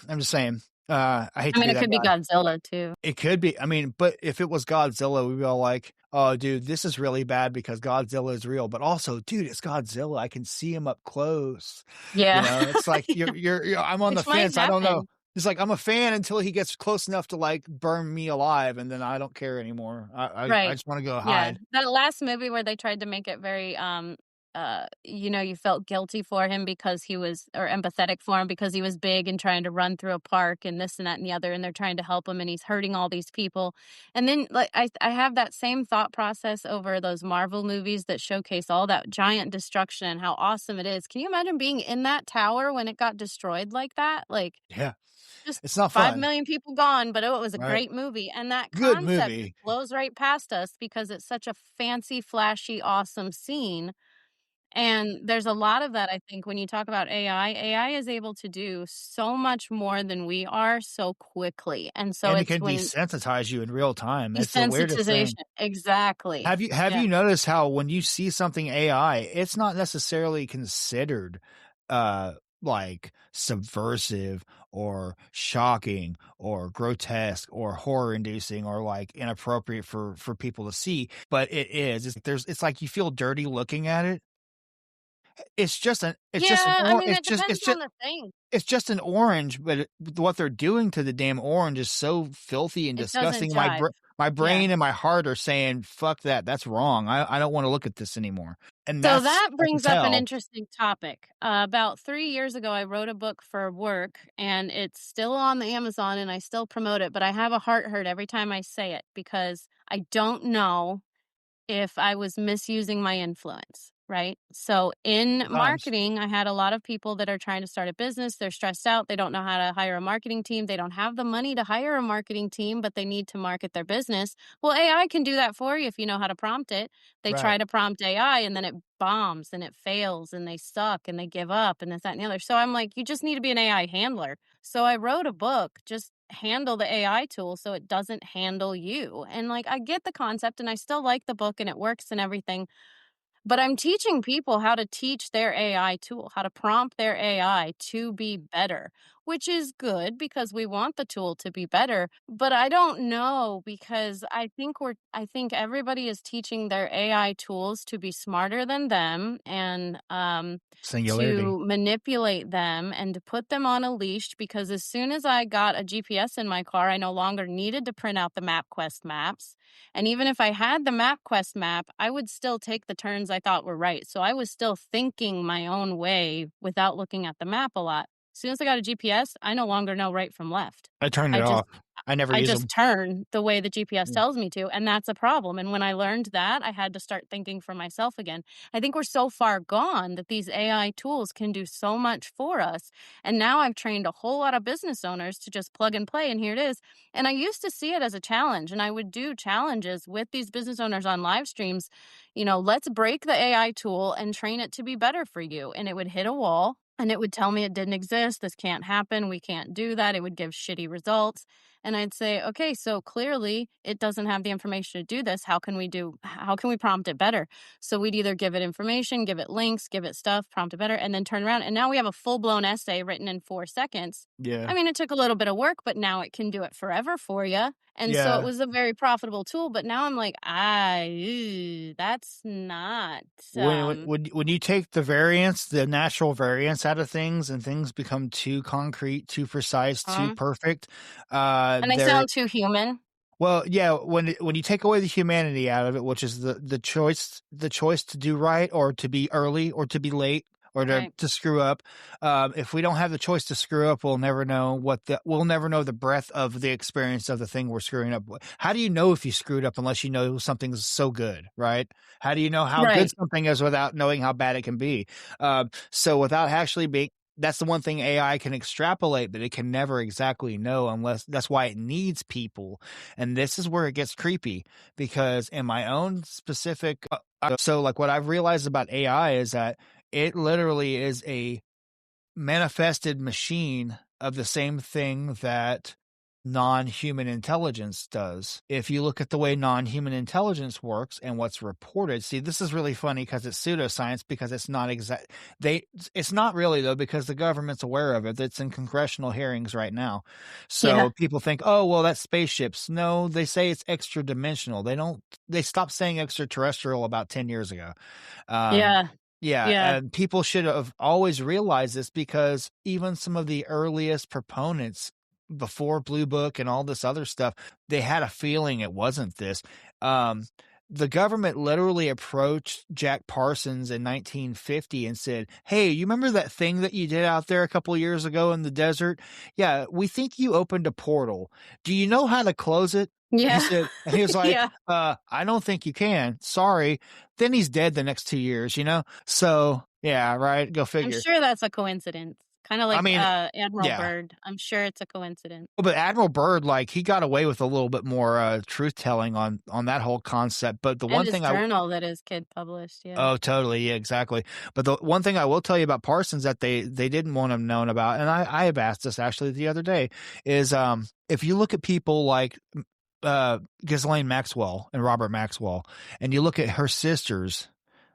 just saying. I hate I to mean, be it that could be guy. Godzilla too. It could be. I mean, but if it was Godzilla, we'd be all like, "Oh, dude, this is really bad because Godzilla is real." But also, dude, it's Godzilla. I can see him up close. Yeah. It's like I'm on the Which might fence. I don't know. happen. It's like I'm a fan until he gets close enough to like burn me alive, and then I don't care anymore. I Right. just want to go Yeah. hide. That last movie where they tried to make it very, you felt guilty for him because he was, or empathetic for him because he was big and trying to run through a park and this and that and the other, and they're trying to help him and he's hurting all these people. And then like I have that same thought process over those Marvel movies that showcase all that giant destruction and how awesome it is. Can you imagine being in that tower when it got destroyed like that? Like Yeah, just it's not five fun, million people gone, but oh, it was a right? great movie. And that Good concept just movie. blows right past us because it's such a fancy, flashy, awesome scene. And there's a lot of that, I think, when you talk about AI is able to do so much more than we are so quickly. And so And it it's can when desensitize you in real time. It's the weirdest thing. desensitization. Exactly. Have Yeah. you noticed how when you see something AI, it's not necessarily considered like subversive or shocking or grotesque or horror inducing or like inappropriate for people to see, but it is. It's like you feel dirty looking at it. Yeah, I mean, it depends on the thing. It's just an orange, but what they're doing to the damn orange is so filthy and It doesn't disgusting. jive. My Yeah. brain and my heart are saying, "Fuck that! That's wrong. I don't want to look at this anymore." And So that's that I can brings up an tell. interesting topic. About 3 years ago, I wrote a book for work, and it's still on the Amazon, and I still promote it. But I have a heart hurt every time I say it because I don't know if I was misusing my influence, right? So in Times marketing, I had a lot of people that are trying to start a business. They're stressed out. They don't know how to hire a marketing team. They don't have the money to hire a marketing team, but they need to market their business. Well, AI can do that for you if you know how to prompt it. They try right. to prompt AI and then it bombs and it fails and they suck and they give up and this, that, and the other. So I'm like, you just need to be an AI handler. So I wrote a book just handle the AI tool so it doesn't handle you. And like, I get the concept and I still like the book and it works and everything. But I'm teaching people how to teach their AI tool, how to prompt their AI to be better, which is good because we want the tool to be better. But I don't know, because I think everybody is teaching their AI tools to be smarter than them, and Singularity. to manipulate them and to put them on a leash, because as soon as I got a GPS in my car, I no longer needed to print out the MapQuest maps. And even if I had the MapQuest map, I would still take the turns I thought were right. So I was still thinking my own way without looking at the map a lot. As soon as I got a GPS, I no longer know right from left. I turned I it just off. I never I use just them. turn the way the GPS tells me to, and that's a problem. And when I learned that, I had to start thinking for myself again. I think we're so far gone that these AI tools can do so much for us. And now I've trained a whole lot of business owners to just plug and play, and here it is. And I used to see it as a challenge, and I would do challenges with these business owners on live streams. Let's break the AI tool and train it to be better for you. And it would hit a wall. And it would tell me it didn't exist. This can't happen. We can't do that. It would give shitty results. And I'd say, okay, so clearly it doesn't have the information to do this. How can we prompt it better? So we'd either give it information, give it links, give it stuff, prompt it better, and then turn around. And now we have a full-blown essay written in 4 seconds. Yeah. I mean, it took a little bit of work, but now it can do it forever for you. And so Yeah. it was a very profitable tool. But now I'm like, that's not. When you take the natural variance out of things, and things become too concrete, too precise, too perfect, and they sound too human. well, yeah, when you take away the humanity out of it, which is the choice to do right, or to be early, or to be late, or to screw up. If we don't have the choice to screw up, we'll never know the breadth of the experience of the thing we're screwing up with. How do you know if you screwed up unless you know something's so good, right? How do you know how good something is without knowing how bad it can be? So without actually being, that's the one thing AI can extrapolate, but it can never exactly know, unless that's why it needs people. And this is where it gets creepy, because in my own specific, so like what I've realized about AI is that it literally is a manifested machine of the same thing that non-human intelligence does. If you look at the way non-human intelligence works and what's reported, see, this is really funny because it's pseudoscience, because it's not exact. It's not really, though, because the government's aware of it. It's in congressional hearings right now. So people think, oh, well, that's spaceships. No, they say it's extra dimensional. They stopped saying extraterrestrial about 10 years ago. And people should have always realized this, because even some of the earliest proponents before Blue Book and all this other stuff, they had a feeling it wasn't this. The government literally approached Jack Parsons in 1950 and said, hey, you remember that thing that you did out there a couple of years ago in the desert? Yeah, we think you opened a portal. Do you know how to close it? Yeah. He was like, I don't think you can. Sorry. Then he's dead the next 2 years, So, yeah, right. Go figure. I'm sure that's a coincidence. Kind of like Admiral Byrd. I'm sure it's a coincidence. But Admiral Byrd, like, he got away with a little bit more truth telling on that whole concept. But the one thing journal that his kid published, Oh, totally, yeah, exactly. But the one thing I will tell you about Parsons that they didn't want him known about, and I have asked this actually the other day, is if you look at people like Ghislaine Maxwell and Robert Maxwell, and you look at her sisters,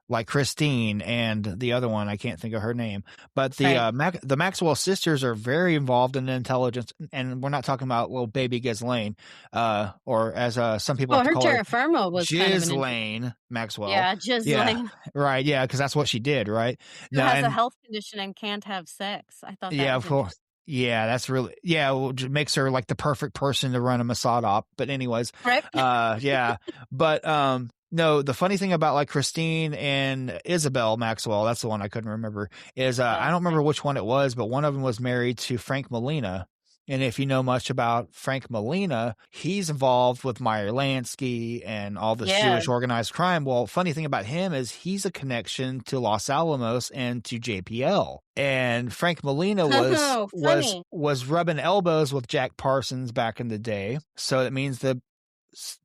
like Christine and the other one, I can't think of her name, but the Maxwell sisters are very involved in intelligence, and we're not talking about little baby Ghislaine, or as some people like to call terra firma was Ghislaine Maxwell. Yeah, Ghislaine. Yeah, right, yeah, because that's what she did, right? Who has a health condition and can't have sex. I thought that was of course. Yeah, that's really, it makes her like the perfect person to run a Mossad op. But anyways, right? But no, the funny thing about like Christine and Isabel Maxwell, that's the one I couldn't remember, is I don't remember which one it was, but one of them was married to Frank Molina. And if you know much about Frank Molina, he's involved with Meyer Lansky and all this Jewish organized crime. Well, funny thing about him is he's a connection to Los Alamos and to JPL. And Frank Molina was rubbing elbows with Jack Parsons back in the day. So that means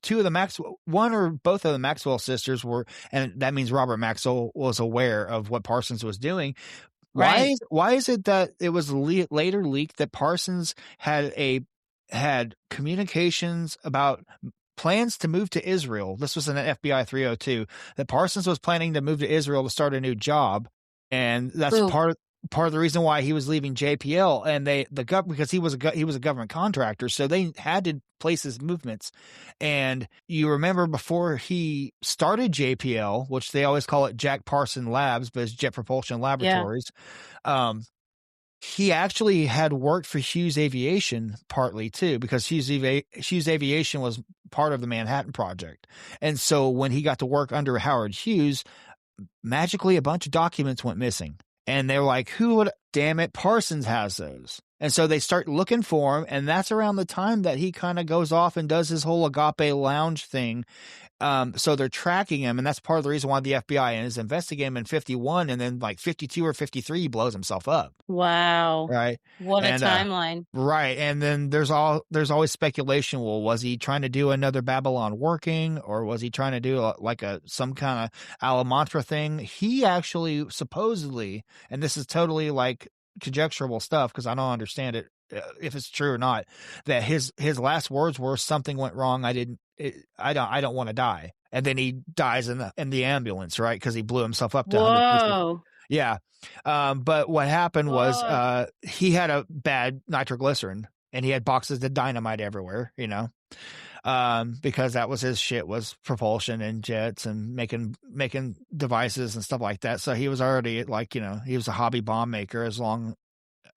two of the one or both of the Maxwell sisters were, and that means Robert Maxwell was aware of what Parsons was doing. Why is it that it was later leaked that Parsons had a had communications about plans to move to Israel. This was in an FBI 302, that Parsons was planning to move to Israel to start a new job. And that's Ooh. part of the reason why he was leaving JPL, and because he was a government contractor, so they had to place his movements. And you remember before he started JPL, which they always call it Jack Parson Labs, but it's Jet Propulsion Laboratories. He actually had worked for Hughes Aviation partly too, because Hughes Aviation was part of the Manhattan Project. And so when he got to work under Howard Hughes, magically a bunch of documents went missing. And they're like, damn it, Parsons has those. And so they start looking for him. And that's around the time that he kind of goes off and does his whole Agape Lounge thing. So they're tracking him. And that's part of the reason why the FBI is investigating him in 51. And then like 52 or 53, he blows himself up. Wow. Right. What a timeline. Right. And then there's always speculation. Well, was he trying to do another Babylon working, or was he trying to do some kind of Alamantra thing? He actually supposedly, and this is totally like conjectural stuff because I don't understand it, if it's true or not, that his last words were, something went wrong. I don't want to die. And then he dies in the ambulance, right? Because he blew himself up to 100 pieces. Whoa. Yeah. But what happened was he had a bad nitroglycerin, and he had boxes of dynamite everywhere, because that was his shit, was propulsion and jets and making devices and stuff like that. So he was already he was a hobby bomb maker, as long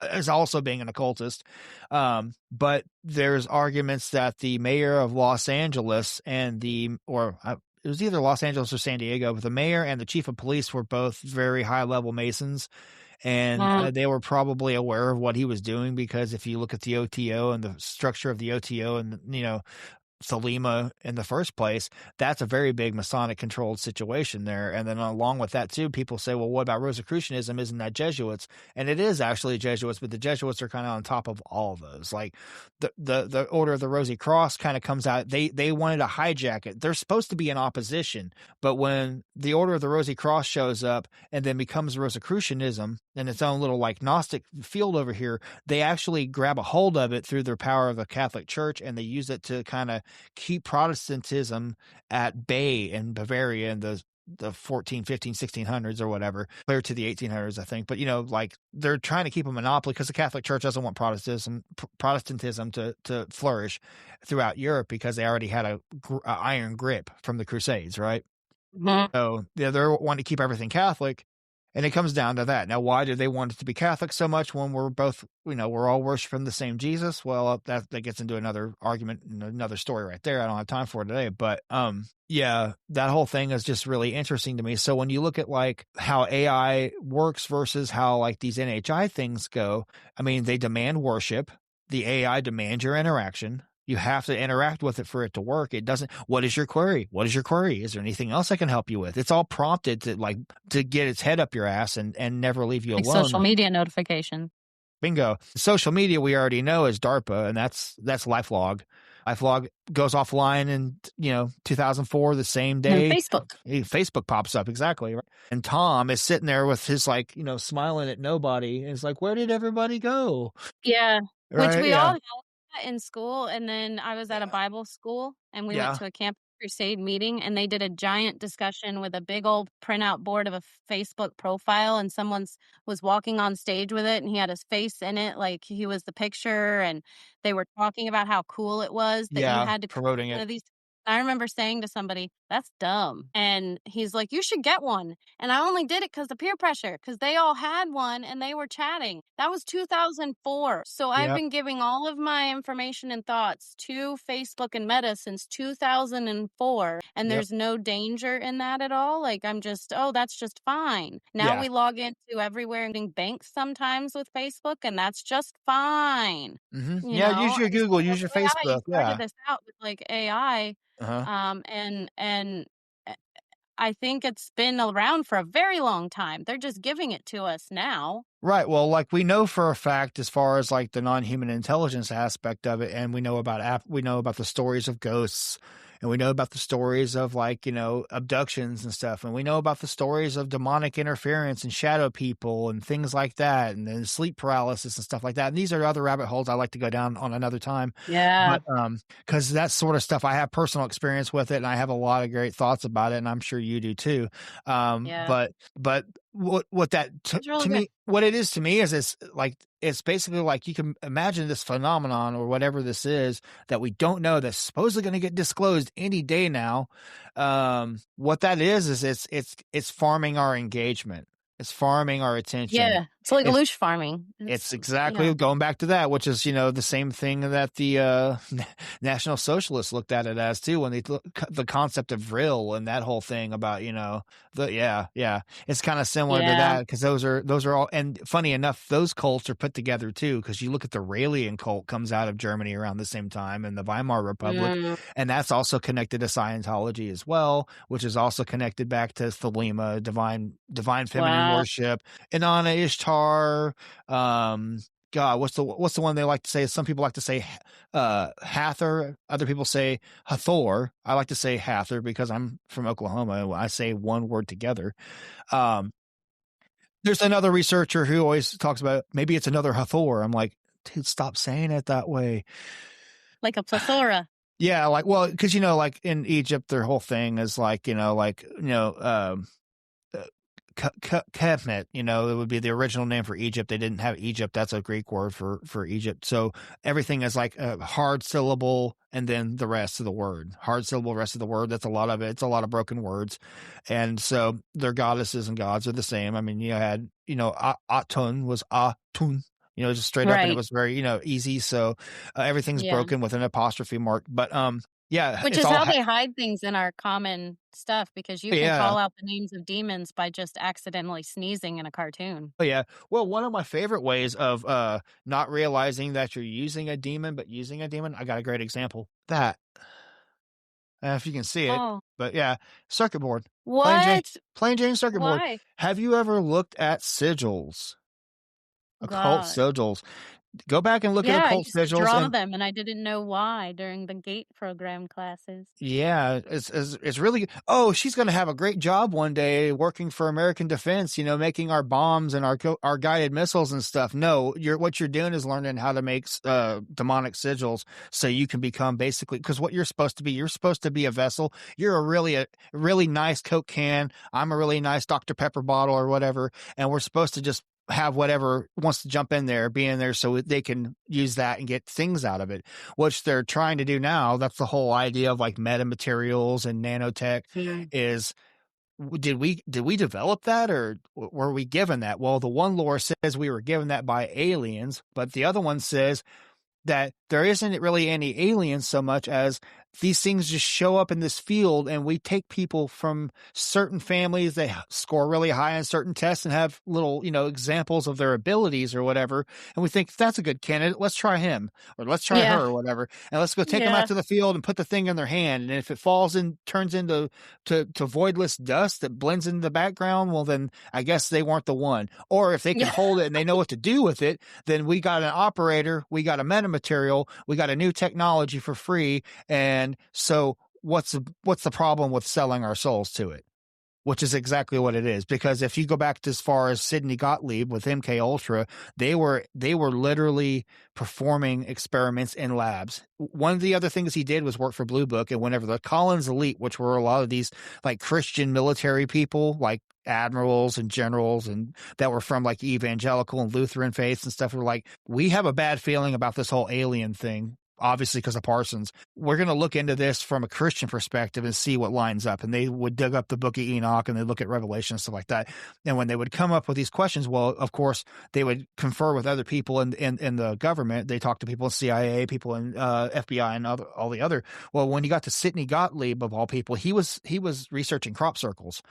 as also being an occultist. But there's arguments that the mayor of Los Angeles and it was either Los Angeles or San Diego, but the mayor and the chief of police were both very high level Masons. And they were probably aware of what he was doing, because if you look at the OTO and the structure of the OTO and, Thelema in the first place, that's a very big Masonic controlled situation there. And then along with that too, people say, well, what about Rosicrucianism? Isn't that Jesuits? And it is actually Jesuits, but the Jesuits are kind of on top of all of those. Like the Order of the Rosy Cross kind of comes out. They wanted to hijack it. They're supposed to be in opposition, but when the Order of the Rosy Cross shows up and then becomes Rosicrucianism in its own little like Gnostic field over here, they actually grab a hold of it through their power of the Catholic Church, and they use it to kind of keep Protestantism at bay in Bavaria in the 14, 15, 1600s or whatever, clear to the 1800s, I think. But, they're trying to keep a monopoly because the Catholic Church doesn't want Protestantism to flourish throughout Europe, because they already had a iron grip from the Crusades, right? Mm-hmm. So they're wanting to keep everything Catholic. And it comes down to that. Now, why do they want it to be Catholic so much when we're both, we're all worshiping the same Jesus? Well, that gets into another argument and another story right there. I don't have time for it today. But yeah, that whole thing is just really interesting to me. So when you look at like how AI works versus how like these NHI things go, I mean, they demand worship. The AI demands your interaction. You have to interact with it for it to work. It doesn't. What is your query? What is your query? Is there anything else I can help you with? It's all prompted to get its head up your ass and never leave you like alone. Social media notification. Bingo. Social media we already know is DARPA, and that's LifeLog. LifeLog goes offline in 2004, the same day. And Facebook pops up, exactly. Right? And Tom is sitting there with his smiling at nobody, and it's like, where did everybody go? Yeah, right? Which we all had in school. And then I was at a Bible school, and we went to a Campus Crusade meeting, and they did a giant discussion with a big old printout board of a Facebook profile, and someone was walking on stage with it, and he had his face in it like he was the picture, and they were talking about how cool it was that you had to promoting one it. of these. I remember saying to somebody, that's dumb. And he's like, you should get one. And I only did it because of peer pressure, because they all had one and they were chatting. That was 2004. So I've been giving all of my information and thoughts to Facebook and Meta since 2004. And there's no danger in that at all. Like, I'm just, that's just fine. Now we log into everywhere, including banks sometimes with Facebook, and that's just fine. Mm-hmm. Use your Google, use your Facebook. You started this out with like AI. And I think it's been around for a very long time. They're just giving it to us now. Right. Well, like we know for a fact, as far as like the non-human intelligence aspect of it, and we know about the stories of ghosts and we know about the stories of like, abductions and stuff. And we know about the stories of demonic interference and shadow people and things like that. And then sleep paralysis and stuff like that. And these are other rabbit holes I like to go down on another time. Yeah. But, cause that sort of stuff, I have personal experience with it and I have a lot of great thoughts about it. And I'm sure you do too. Yeah. But what that It's really to good. me, what it is to me is it's basically like you can imagine this phenomenon or whatever this is that we don't know that's supposedly going to get disclosed any day now. What that is it's farming our engagement. It's farming our attention. Yeah. It's like loosh farming. It's exactly going back to that, which is, the same thing that the National Socialists looked at it as too, when they the concept of vril and that whole thing about, it's kind of similar to that, because those are all, and funny enough, those cults are put together too, because you look at the Raelian cult comes out of Germany around the same time, and the Weimar Republic, and that's also connected to Scientology as well, which is also connected back to Thelema, divine feminine worship, Inanna Ishtar. God, what's the one they like to say? Some people like to say Hathor. Other people say Hathor. I like to say Hathor because I'm from Oklahoma. I say one word together. There's another researcher who always talks about maybe it's another Hathor. I'm like, dude, stop saying it that way. Like a plethora. Yeah, because like in Egypt, their whole thing is Kemet, it would be the original name for Egypt. They didn't have Egypt. That's a Greek word for Egypt. So everything is like a hard syllable and then the rest of the word. Hard syllable, rest of the word. That's a lot of it. It's a lot of broken words. And so their goddesses and gods are the same. I mean, you had, Atun was Atun. Just straight up, and it was very, easy. So everything's broken with an apostrophe mark. But yeah, which is how they hide things in our common stuff, because you can call out the names of demons by just accidentally sneezing in a cartoon. Oh yeah. Well, one of my favorite ways of not realizing that you're using a demon, but using a demon, I got a great example. That. If you can see it. Oh. But yeah, circuit board. What? Plain Jane circuit board. Why? Have you ever looked at sigils? Occult sigils. Go back and look at occult sigils. Draw them, and I didn't know why during the GATE program classes. Yeah, it's really. Oh, she's going to have a great job one day working for American Defense. Making our bombs and our guided missiles and stuff. No, what you're doing is learning how to make demonic sigils, so you can become basically, because what you're supposed to be a vessel. You're a really nice Coke can. I'm a really nice Dr. Pepper bottle or whatever, and we're supposed to just have whatever wants to jump in there, be in there, so they can use that and get things out of it, which they're trying to do now. That's the whole idea of like metamaterials and nanotech. Is did we develop that, or were we given that? Well, the one lore says we were given that by aliens, but the other one says that there isn't really any aliens so much as these things just show up in this field, and we take people from certain families that score really high on certain tests and have little, examples of their abilities or whatever. And we think that's a good candidate. Let's try him, or let's try her or whatever. And let's go take them out to the field and put the thing in their hand. And if it turns into voidless dust that blends into the background, well, then I guess they weren't the one. Or if they can hold it and they know what to do with it, then we got an operator, we got a metamaterial, we got a new technology for free. And so what's the problem with selling our souls to it? Which is exactly what it is. Because if you go back to as far as Sidney Gottlieb with MK Ultra, they were literally performing experiments in labs. One of the other things he did was work for Blue Book, and whenever the Collins Elite, which were a lot of these like Christian military people, like admirals and generals, and that were from like evangelical and Lutheran faiths and stuff, were like, we have a bad feeling about this whole alien thing. Obviously, because of Parsons, we're going to look into this from a Christian perspective and see what lines up. And they would dig up the book of Enoch and they look at Revelation and stuff like that. And when they would come up with these questions, well, of course, they would confer with other people in the government. They talked to people in CIA, people in FBI, and all the other. Well, when you got to Sidney Gottlieb, of all people, he was researching crop circles.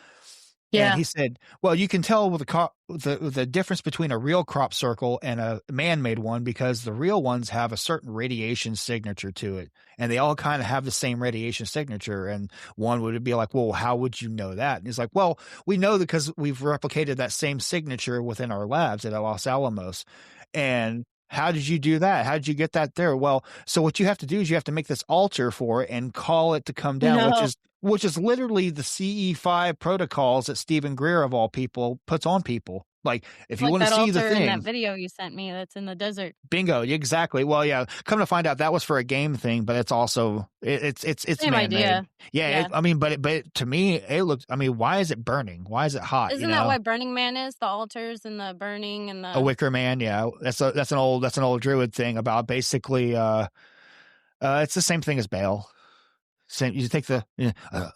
Yeah. And he said, well, you can tell with the difference between a real crop circle and a man-made one, because the real ones have a certain radiation signature to it, and they all kind of have the same radiation signature. And one would be like, well, how would you know that? And he's like, well, we know because we've replicated that same signature within our labs at Los Alamos. And How did you do that? How did you get that there? Well, so what you have to do is you have to make this altar for it and call it to come down, No. which is literally the CE5 protocols that Stephen Greer of all people puts on people. Like, if you Like want to that see the altar in that thing, video you sent me that's in the desert. bingo, exactly. Well, yeah, come to find out that was for a game thing, but it's also it's Same man-made. idea. Yeah, Yeah. but to me it looks. I mean, why is it burning? Why is it hot? Isn't that what Burning Man is? The altars and the burning and A the wicker man. Yeah, that's an old druid thing about basically. It's the same thing as Baal. Same. You take a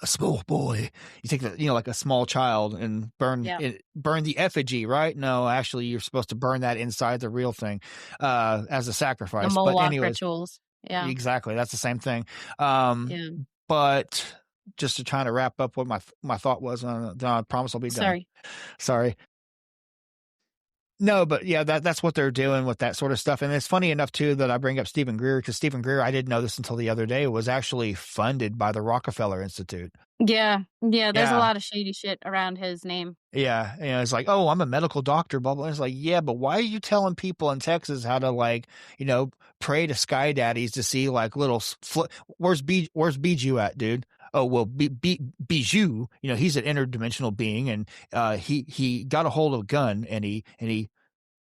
small boy. You take like a small child and burn the effigy, right? No, actually, you're supposed to burn that inside the real thing, as a the sacrifice. But Moloch anyways, rituals. Yeah. exactly, that's the same thing. Yeah. But just to try to wrap up what my thought was, then I promise I'll be done. Sorry. No, but yeah, that's what they're doing with that sort of stuff. And it's funny enough, too, that I bring up Stephen Greer, because Stephen Greer, I didn't know this until the other day, was actually funded by the Rockefeller Institute. Yeah. There's a lot of shady shit around his name. Yeah. It's like, oh, I'm a medical doctor, blah, blah. It's like, yeah, but why are you telling people in Texas how to pray to sky daddies to see little where's Bijou at, dude? Oh, well, Bijou, he's an interdimensional being, and he got a hold of a gun and he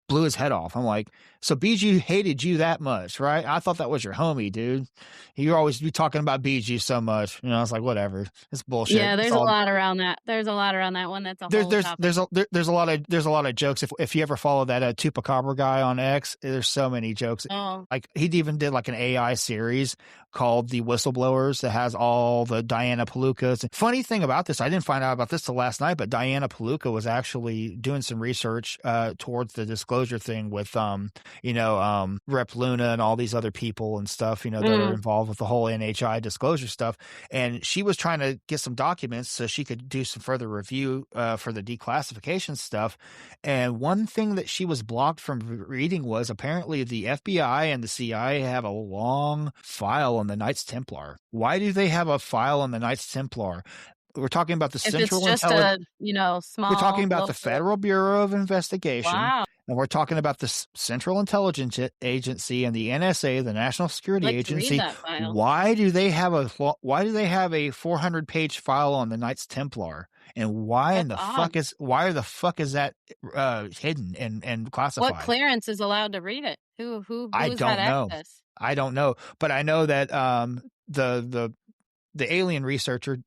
blew his head off. I'm like, so Bijou hated you that much, right? I thought that was your homie, dude. You always be talking about Bijou so much. I was like, whatever. It's bullshit. Yeah, there's a lot around that. There's a lot around that one. That's a whole topic. There's a lot of jokes. If you ever follow that Chupacabra guy on X, there's so many jokes. Oh. Like, he even did an AI series called The Whistleblowers that has all the Diana Palucas. Funny thing about this, I didn't find out about this till last night, but Diana Paluca was actually doing some research towards the disclosure thing with Rep Luna and all these other people and stuff, that are involved with the whole NHI disclosure stuff. And she was trying to get some documents so she could do some further review for the declassification stuff. And one thing that she was blocked from reading was apparently the FBI and the CIA have a long file on the Knights Templar. Why do they have a file on the Knights Templar? We're talking about the Central Intelligence. Small. We're talking about local. the Federal Bureau of Investigation. Wow. And we're talking about the Central Intelligence Agency and the NSA, the National Security Agency. Read that file. Why do they have a 400-page file on the Knights Templar? And why the fuck is that hidden and classified? What clearance is allowed to read it? Who's had access? I don't know, but I know that the alien researcher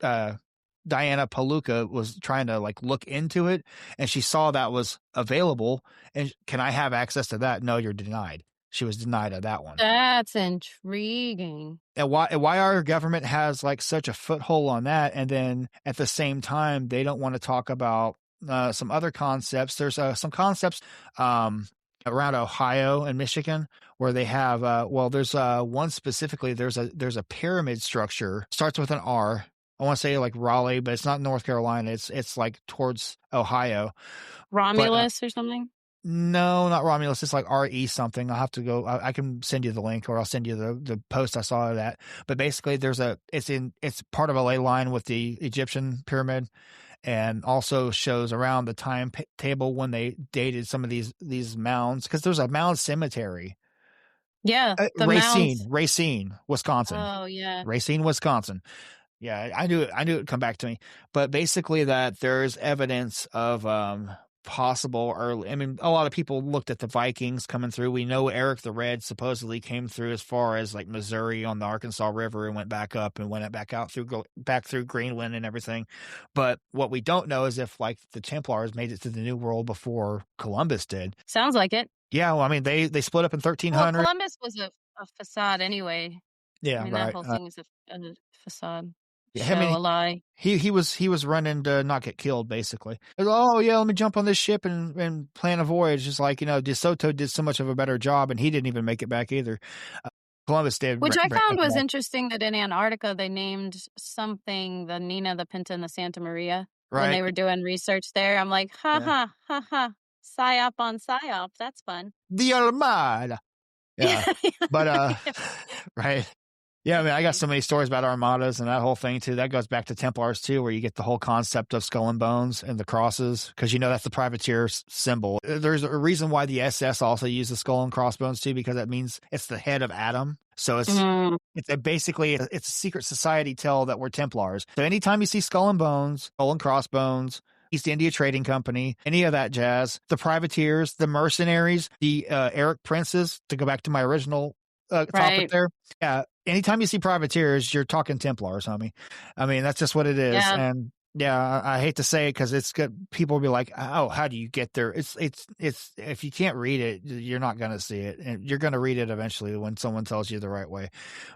Diana Paluca was trying to look into it, and she saw that was available. And can I have access to that? No, you're denied. She was denied of that one. That's intriguing. And why our government has such a foothold on that, and then at the same time they don't want to talk about some other concepts. There's some concepts around Ohio and Michigan where they have there's one specifically. There's a pyramid structure, starts with an R. I want to say Raleigh, but it's not North Carolina. It's towards Ohio. Romulus or something? No, not Romulus. It's RE something. I'll have to go. I can send you the link, or I'll send you the post I saw of that. But basically, it's part of a ley line with the Egyptian pyramid, and also shows around the time table when they dated some of these mounds, because there's a mound cemetery. Yeah, Racine, Wisconsin. Oh yeah, Racine, Wisconsin. Yeah, I knew it'd come back to me. But basically that there's evidence of possible early. I mean, a lot of people looked at the Vikings coming through. We know Eric the Red supposedly came through as far as Missouri on the Arkansas River and went back up and went back out through Greenland and everything. But what we don't know is if the Templars made it to the New World before Columbus did. Sounds like it. Yeah, well, I mean, they split up in 1300. Well, Columbus was a facade anyway. Yeah, I mean, right. That whole thing is a facade. Yeah, a lie. He was running to not get killed, basically. Oh yeah, let me jump on this ship and plan a voyage. Just De Soto did so much of a better job, and he didn't even make it back either. Columbus did, which I found was interesting. That in Antarctica they named something the Nina, the Pinta, and the Santa Maria when they were doing research there. I'm like, ha psyop on psyop. That's fun. The Armada. Yeah, but right. Yeah, I mean, I got so many stories about armadas and that whole thing too. That goes back to Templars too, where you get the whole concept of skull and bones and the crosses, because that's the privateer symbol. There's a reason why the SS also uses skull and crossbones too, because that means it's the head of Adam. So it's a secret society tell that we're Templars. So anytime you see skull and crossbones, East India Trading Company, any of that jazz, the privateers, the mercenaries, the Eric Princes, to go back to my original topic there. Yeah. Anytime you see privateers, you're talking Templars, homie. I mean, that's just what it is. Yeah. And yeah, I hate to say it because it's good. People will be like, "Oh, how do you get there?" It's if you can't read it, you're not going to see it, and you're going to read it eventually when someone tells you the right way.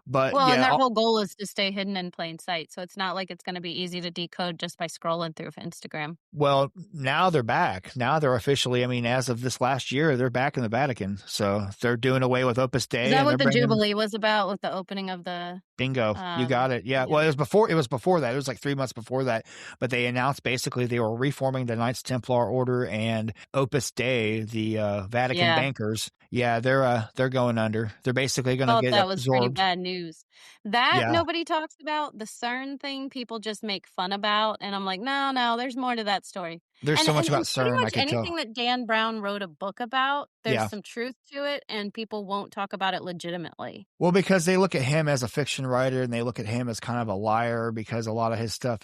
But Well, and yeah, their whole goal is to stay hidden in plain sight, so it's not like it's gonna be easy to decode just by scrolling through Instagram. well, now they're back. Now they're officially. I mean, as of this last year, they're back in the Vatican, so they're doing away with Opus Is Dei, that and they're what the bringing. Jubilee was about with the opening of the, Bingo. You got it. Yeah. Well, yeah. it was before that. It was like 3 months before that. But they announced basically they were reforming the Knights Templar Order, and Opus Dei, the Vatican Yeah. bankers. Yeah, they're going under. They're basically going to Thought get that was pretty absorbed. bad news. That Yeah. nobody talks about. The CERN thing, people just make fun about, and I'm like, "No, there's more to that story." There's And so much and about and pretty CERN, I much could anything tell. that Dan Brown wrote a book about, there's Yeah. some truth to it, and people won't talk about it legitimately. Well, because they look at him as a fiction writer and they look at him as kind of a liar, because a lot of his stuff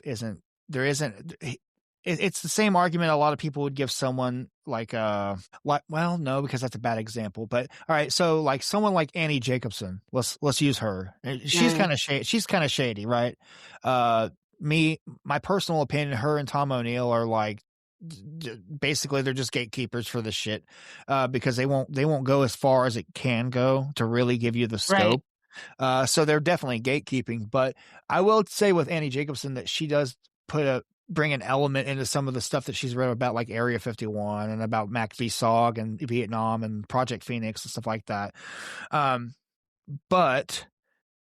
it's the same argument a lot of people would give someone like well, no, because that's a bad example. But all right, so like someone like Annie Jacobson, let's use her. She's Mm. kind of shady, right? My personal opinion, her and Tom O'Neill are like basically they're just gatekeepers for this shit, because they won't go as far as it can go to really give you the Right. scope. So they're definitely gatekeeping. But I will say with Annie Jacobson that she does bring an element into some of the stuff that she's read about, like Area 51 and about Mac v. SOG and Vietnam and Project Phoenix and stuff like that. But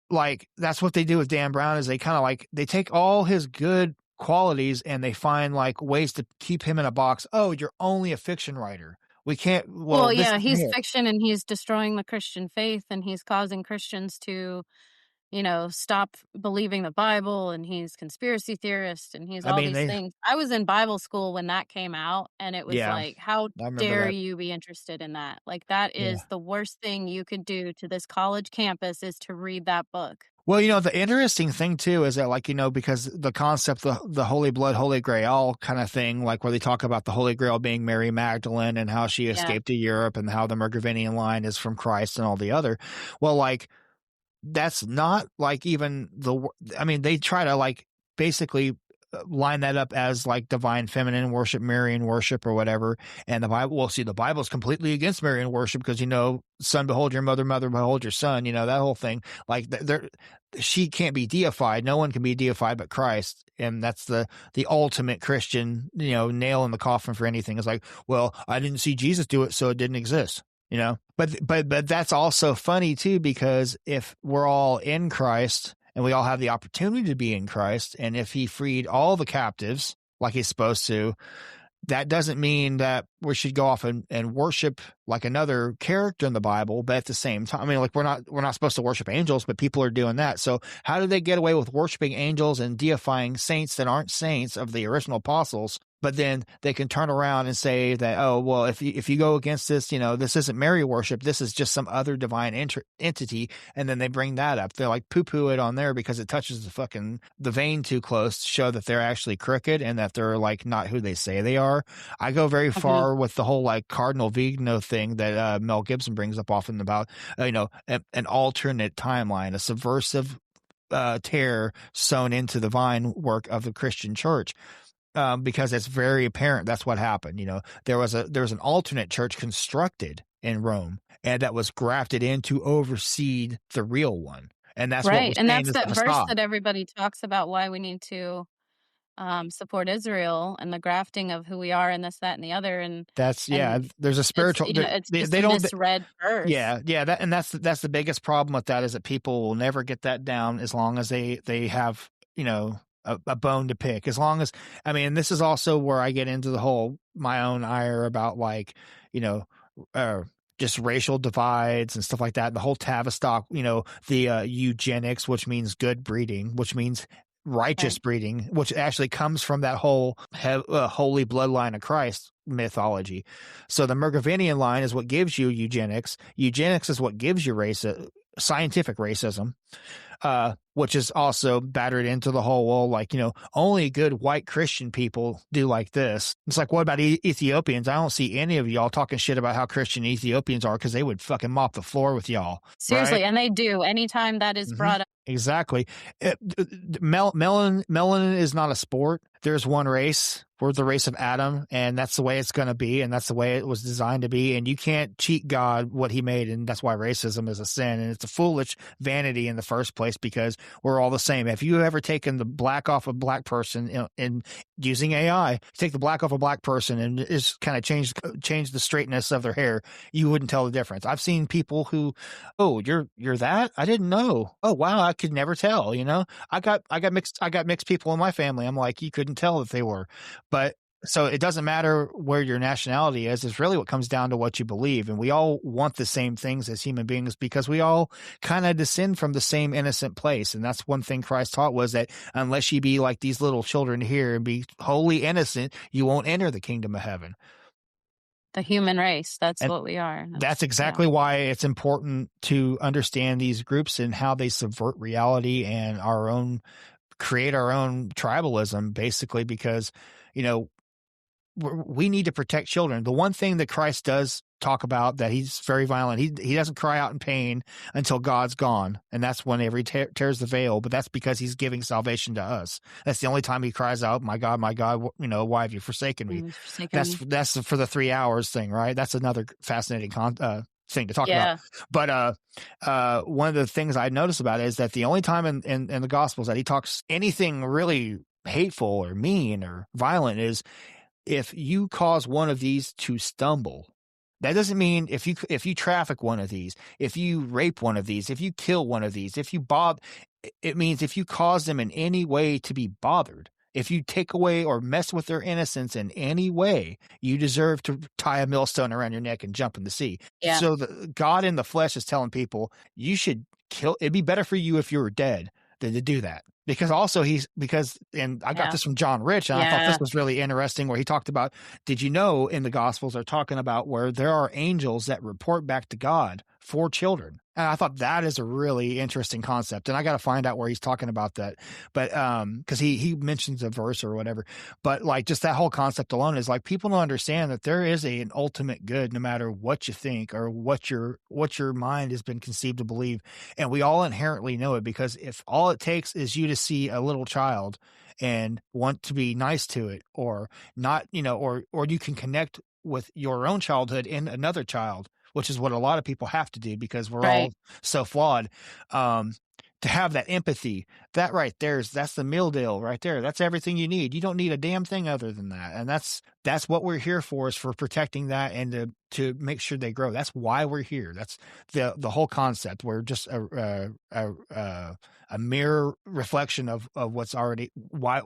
like that's what they do with Dan Brown, is they kind of like they take all his good qualities and they find like ways to keep him in a box. Oh, you're only a fiction writer. We can't. Well, Well, this yeah, is he's it. fiction and he's destroying the Christian faith and he's causing Christians to, stop believing the Bible and he's conspiracy theorist and he's I all mean, these things. I was in Bible school when that came out and it was yeah, like, how I remember dare that. you be interested in that? Like that Yeah. is the worst thing you could do to this college campus is to read that book. Well, the interesting thing too is that, like, because the concept, the Holy Blood, Holy Grail kind of thing, like where they talk about the Holy Grail being Mary Magdalene and how she Yeah. escaped to Europe and how the Mergravinian line is from Christ and all the other. Well, like, that's not like even I mean, they try to like basically line that up as like divine feminine worship, Marian worship or whatever. And the Bible's completely against Marian worship because, son behold your mother, mother behold your son, that whole thing. Like she can't be deified. No one can be deified but Christ. And that's the ultimate Christian, nail in the coffin for anything. It's like, well, I didn't see Jesus do it, so it didn't exist. But that's also funny too, because if we're all in Christ and we all have the opportunity to be in Christ, and if he freed all the captives like he's supposed to, that doesn't mean that we should go off and worship like another character in the Bible. But at the same time, I mean, like we're not supposed to worship angels, but people are doing that. So how do they get away with worshiping angels and deifying saints that aren't saints of the original apostles? But then they can turn around and say that, oh, well, if you go against this, this isn't Mary worship. This is just some other divine entity. And then they bring that up. They're like poo-poo it on there because it touches the vein too close to show that they're actually crooked and that they're like not who they say they are. I go very far with the whole like Cardinal Vigno thing that Mel Gibson brings up often about, an alternate timeline, a subversive tear sewn into the vine work of the Christian church. Because it's very apparent that's what happened. There was an alternate church constructed in Rome, and that was grafted in to oversee the real one. And that's what we're Right. And saying that's is that going to verse stop. that everybody talks about why we need to support Israel and the grafting of who we are and this, that, and the other. And There's a it's, spiritual. it's They, just they a don't. misread verse. Yeah. That's the biggest problem with that, is that people will never get that down as long as they have a bone to pick. As long as, I mean, this is also where I get into the whole my own ire about like just racial divides and stuff like that. The whole Tavistock, the eugenics, which means good breeding, which means righteous breeding, which actually comes from that whole holy bloodline of Christ mythology. So the Mergavinian line is what gives you eugenics. Eugenics is what gives you scientific racism, which is also battered into the whole, only good white Christian people do like this. It's like, what about Ethiopians? I don't see any of y'all talking shit about how Christian Ethiopians are, because they would fucking mop the floor with y'all. Seriously, right? and they do. Anytime that is brought up. Exactly. Melanin is not a sport. There's one race. We're the race of Adam, and that's the way it's going to be, and that's the way it was designed to be, and you can't cheat God what he made, and that's why racism is a sin, and it's a foolish vanity in the first place, because we're all the same. Have you ever taken the black off a black person in using AI? Take the black off a black person and just kind of change the straightness of their hair, you wouldn't tell the difference. I've seen people who, oh, you're that? I didn't know. Oh, wow, I could never tell, I got mixed people in my family. I'm like, you couldn't tell if they were. But so it doesn't matter where your nationality is. It's really what comes down to what you believe. And we all want the same things as human beings, because we all kind of descend from the same innocent place. And that's one thing Christ taught, was that unless you be like these little children here and be wholly innocent, you won't enter the kingdom of heaven. The human race. That's what we are. That's exactly why it's important to understand these groups and how they subvert reality and create our own tribalism, basically, because, we need to protect children. The one thing that Christ does talk about, that he's very violent, he doesn't cry out in pain until God's gone, and that's whenever he tears the veil, but that's because he's giving salvation to us. That's the only time he cries out, my God, why have you forsaken me? That's for the 3 hours thing, right? That's another fascinating thing to talk about. But one of the things I noticed about it is that the only time in the Gospels that he talks anything really hateful or mean or violent is if you cause one of these to stumble. That doesn't mean if you traffic one of these, if you rape one of these, if you kill one of these, it means if you cause them in any way to be bothered. If you take away or mess with their innocence in any way, you deserve to tie a millstone around your neck and jump in the sea. Yeah. So God in the flesh is telling people, you should kill. It'd be better for you if you were dead than to do that. Because also and I got this from John Rich, and I thought this was really interesting, where he talked about, did you know in the Gospels are talking about where there are angels that report back to God for children? And I thought that is a really interesting concept, and I got to find out where he's talking about that. But because he mentions a verse or whatever, but like just that whole concept alone is like, people don't understand that there is an ultimate good, no matter what you think or what your mind has been conceived to believe, and we all inherently know it, because if all it takes is you to see a little child and want to be nice to it, or not, or you can connect with your own childhood in another child, which is what a lot of people have to do, because we're all so flawed. To have that empathy, that's the meal deal right there. That's everything you need. You don't need a damn thing other than that. And that's what we're here for, is for protecting that and to make sure they grow. That's why we're here. That's the whole concept. We're just a mere reflection of what's already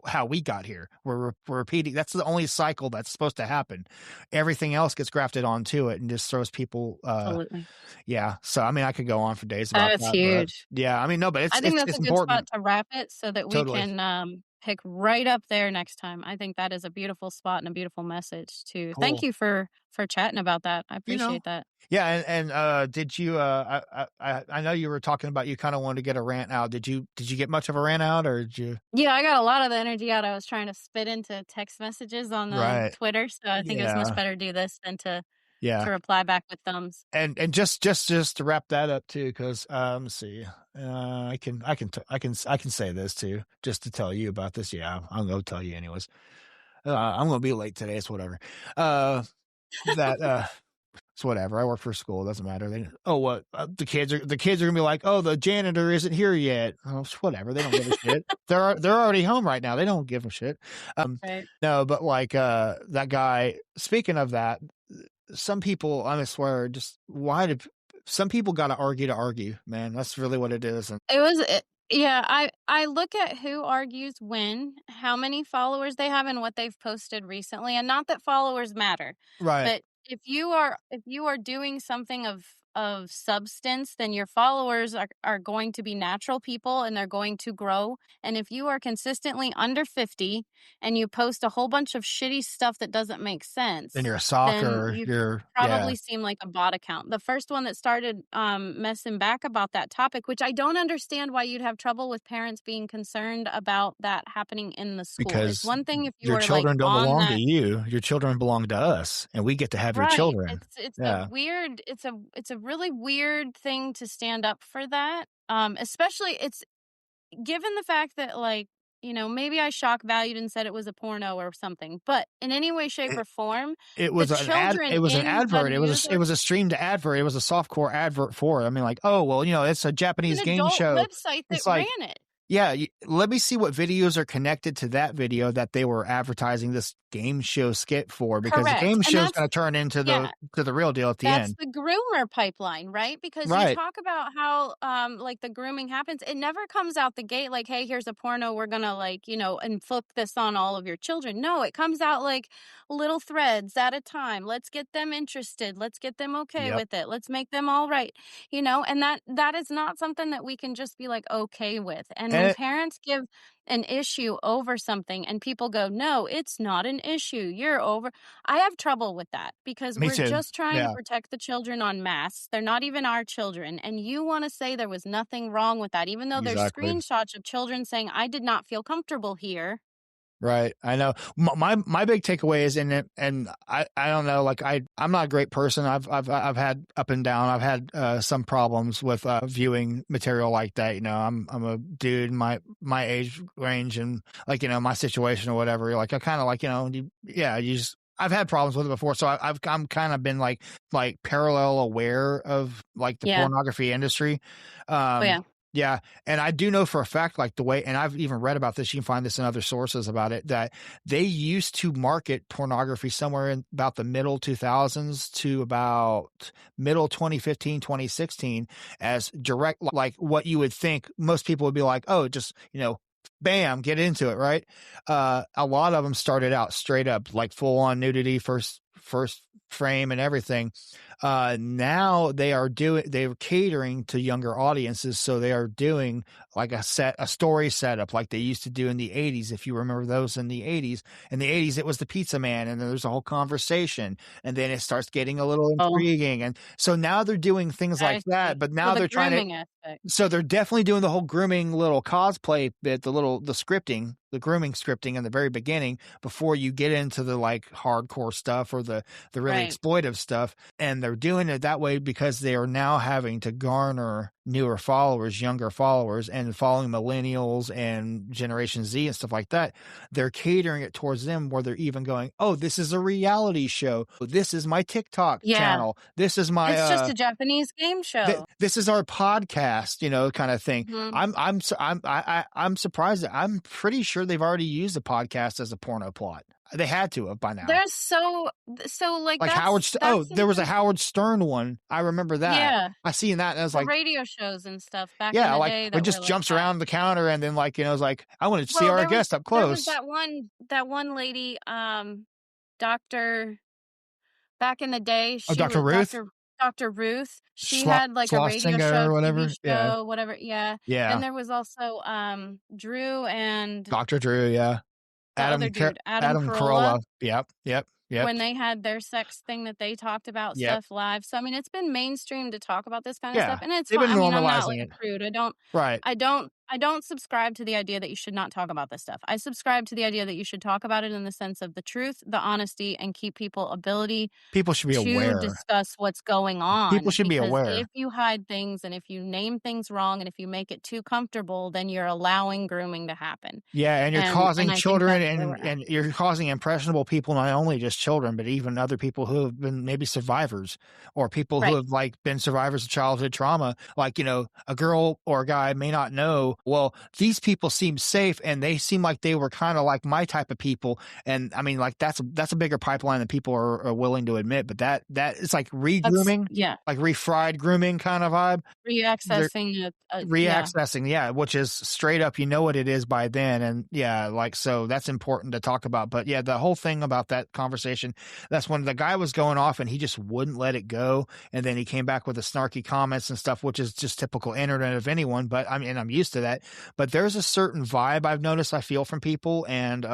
how we got here. We're repeating. That's the only cycle that's supposed to happen. Everything else gets grafted onto it and just throws people. Absolutely. Yeah. So I mean, I could go on for days about that. That's huge. Yeah. I mean, no, but I think that's it's a good important. spot to wrap it, so that we can pick right up there next time. I think that is a beautiful spot and a beautiful message too. Cool. Thank you for chatting about that. I appreciate that. Yeah, and did you? I know you were talking about, you kind of wanted to get a rant out. Did you get much of a rant out, or did you? Yeah, I got a lot of the energy out. I was trying to spit into text messages on the Twitter, so I think it was much better to do this than to reply back with thumbs. And just to wrap that up too, because let's see, I can say this too, just to tell you about this. Yeah, I'm gonna tell you anyways. I'm gonna be late today. It's whatever. It's whatever. I work for a school. It doesn't matter. The kids are gonna be like, oh, the janitor isn't here yet. Oh, it's whatever. They don't give a shit. They're already home right now. They don't give a shit. No, but like that guy. Speaking of that, some people, I swear, just some people got to argue, man. That's really what it is. I look at who argues when, how many followers they have, and what they've posted recently. And not that followers matter, right? But if you are doing something of substance, then your followers are going to be natural people and they're going to grow. And if you are consistently under 50 and you post a whole bunch of shitty stuff that doesn't make Then sense, you're a then stalker. you Yeah, probably seem like a bot account. The first one that started messing back about that topic, which I don't understand why you'd have trouble with parents being concerned about that happening in the school. It's because one thing if you your were like children don't on belong to that. you. Your children belong to us, and we get to have your Right. children. It's a Yeah, weird it's a really weird thing to stand up for that. Especially it's given the fact that like, maybe I shock valued and said it was a porno or something, but in any way, shape, it, or form, it the was an ad. children It was an in the advert. It user, was a streamed advert. It was a softcore advert for it. I mean, like, oh well, it's a an Japanese game adult show. website that It's like, ran it. yeah, let me see what videos are connected to that video that they were advertising this game show skit for, because the Correct. game And show is going to turn into yeah, the real deal at the that's end. the groomer pipeline, right? Because you Right. talk about how, like, the grooming happens. It never comes out the gate like, "Hey, here's a porno. We're gonna, like, inflict this on all of your children." No, it comes out like little threads at a time. Let's get them interested. Let's get them okay Yep. with it. Let's make them all right. And that is not something that we can just be, like, okay with. And And when it, parents give an issue over something and people go, "No, it's not an issue. You're over." I have trouble with that because me we're too. just trying to Yeah. protect the children en masse. They're not even our children. And you want to say there was nothing wrong with that, even though there's Exactly. screenshots of children saying, I did not feel comfortable here. Right. I know. My big takeaway is in it, and I don't know. Like I'm not a great person. I've had up and down. I've had some problems with viewing material like that. I'm a dude in my age range and like my situation or whatever. Like I kind of like you just. I've had problems with it before, so I'm kind of been like parallel aware of like the Yeah. pornography industry. Oh, yeah. Yeah, and I do know for a fact, like the way, and I've even read about this, you can find this in other sources about it, that they used to market pornography somewhere in about the middle 2000s to about middle 2015, 2016 as direct, like what you would think most people would be like, oh, just, bam, get into it, right? A lot of them started out straight up, like full on nudity, first frame and everything. Now they're catering to younger audiences. So they are doing like a story setup like they used to do in the 80s. If you remember those in the 80s, it was the pizza man and then there's a whole conversation and then it starts getting a little Oh, intriguing. And so now they're doing things like I that, see. but So now the they're trying to, grooming aspect. so they're definitely doing the whole grooming little cosplay bit, the scripting, the grooming scripting in the very beginning before you get into the like hardcore stuff or the really Right. exploitive stuff. And they're doing it that way because they are now having to garner newer followers, younger followers, and following millennials and Generation Z and stuff like that. They're catering it towards them where they're even going, oh, this is a reality show. This is my TikTok Yeah. channel. This is my It's just a Japanese game show. this is our podcast, kind of thing. Mhm. I'm surprised that I'm pretty sure they've already used the podcast as a porno plot. They had to have by now. There's so like Like that's there was a something. Howard Stern one. I remember that. Yeah. I seen that and I was The like, radio shows and stuff back in yeah, the like day it that were just like jumps that. around the counter and then like, it's like, I want to see Well, our guest up there was close. that one lady, Doctor back in the day, Oh, she Dr. was Ruth Dr. Ruth. She had like a radio Schlosinger show, or TV whatever. Yeah. show, whatever. Yeah. Then Yeah. there was also Drew and Dr. Drew. Yeah. the other dude, Adam Adam Carolla, Carolla. Yep. Yep. Yep. when they had their sex thing that they talked about Yep. stuff live. So I mean, it's been mainstream to talk about this kind of stuff, Yeah. and it's They've fine. been I mean, I'm not like normalizing a it. prude. Right. I don't subscribe to the idea that you should not talk about this stuff. I subscribe to the idea that you should talk about it in the sense of the truth, the honesty, and keep people ability People should be to aware. discuss what's going People on. should be Because aware. if you hide things and if you name things wrong and if you make it too comfortable, then you're allowing grooming to happen. Yeah, and you're And causing I think children that's where we're at. and you're causing impressionable people, not only just children, but even other people who have been maybe survivors or people who Right. have like been survivors of childhood trauma. Like, a girl or a guy may not know well, these people seem safe and they seem like they were kind of like my type of people. And I mean, like that's a bigger pipeline than people are willing to admit. But that it's like That's re-grooming, yeah, like refried grooming kind of vibe. reaccessing it, yeah. Reaccessing, yeah, which is straight up, you know what it is by then. And yeah, like, so that's important to talk about. But yeah, the whole thing about that conversation, that's when the guy was going off and he just wouldn't let it go. And then he came back with the snarky comments and stuff, which is just typical internet of anyone. But I mean, I'm used to that. But there's a certain vibe I've noticed I feel from people. And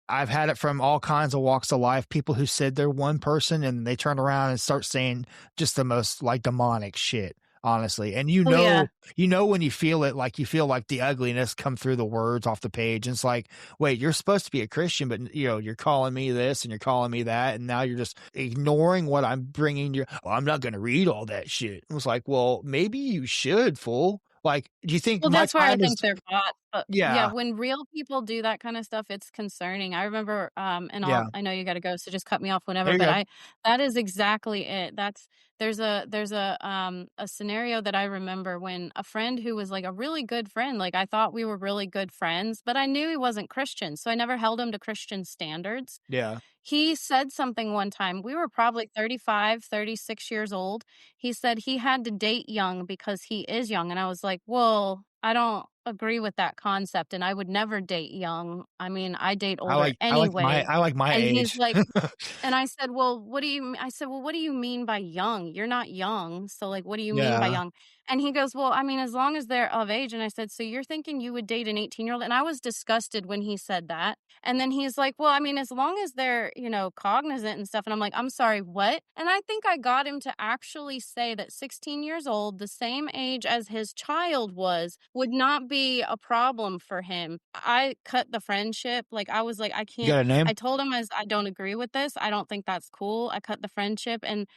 I've had it from all kinds of walks of life. People who said they're one person and they turn around and start saying just the most like demonic shit, honestly. And Oh, yeah. when you feel it, like you feel like the ugliness come through the words off the page. And it's like, wait, you're supposed to be a Christian, but you're calling me this and you're calling me that. And now you're just ignoring what I'm bringing you. Well, I'm not going to read all that shit. It was like, well, maybe you should, fool. Like, do you think Well, my that's where I time is, think they're bots, but yeah, yeah, when real people do that kind of stuff, it's concerning. I remember, and yeah, I know you gotta go, so just cut me off there whenever, you but go. that is exactly it. There's a scenario that I remember when a friend who was, like, a really good friend, like, I thought we were really good friends, but I knew he wasn't Christian, so I never held him to Christian standards. Yeah. He said something one time, we were probably 35, 36 years old. He said he had to date young because he is young, and I was like, "Well, I don't agree with that concept, and I would never date young. I mean, I date older anyway." I like my And he's age. like and I said, "Well, what do you m" I said, "Well, what do you mean by young? You're not young, so, like, what do you mean by Yeah. young?" And he goes, "Well, I mean, as long as they're of age." And I said, "So you're thinking you would date an 18-year-old?" And I was disgusted when he said that. And then he's like, "Well, I mean, as long as they're, cognizant and stuff." And I'm like, "I'm sorry, what?" And I think I got him to actually say that 16 years old, the same age as his child was, would not be a problem for him. I cut the friendship. Like, I was like, I You can't. got a name? I told him, as I don't agree with this. I don't think that's cool. I cut the friendship. And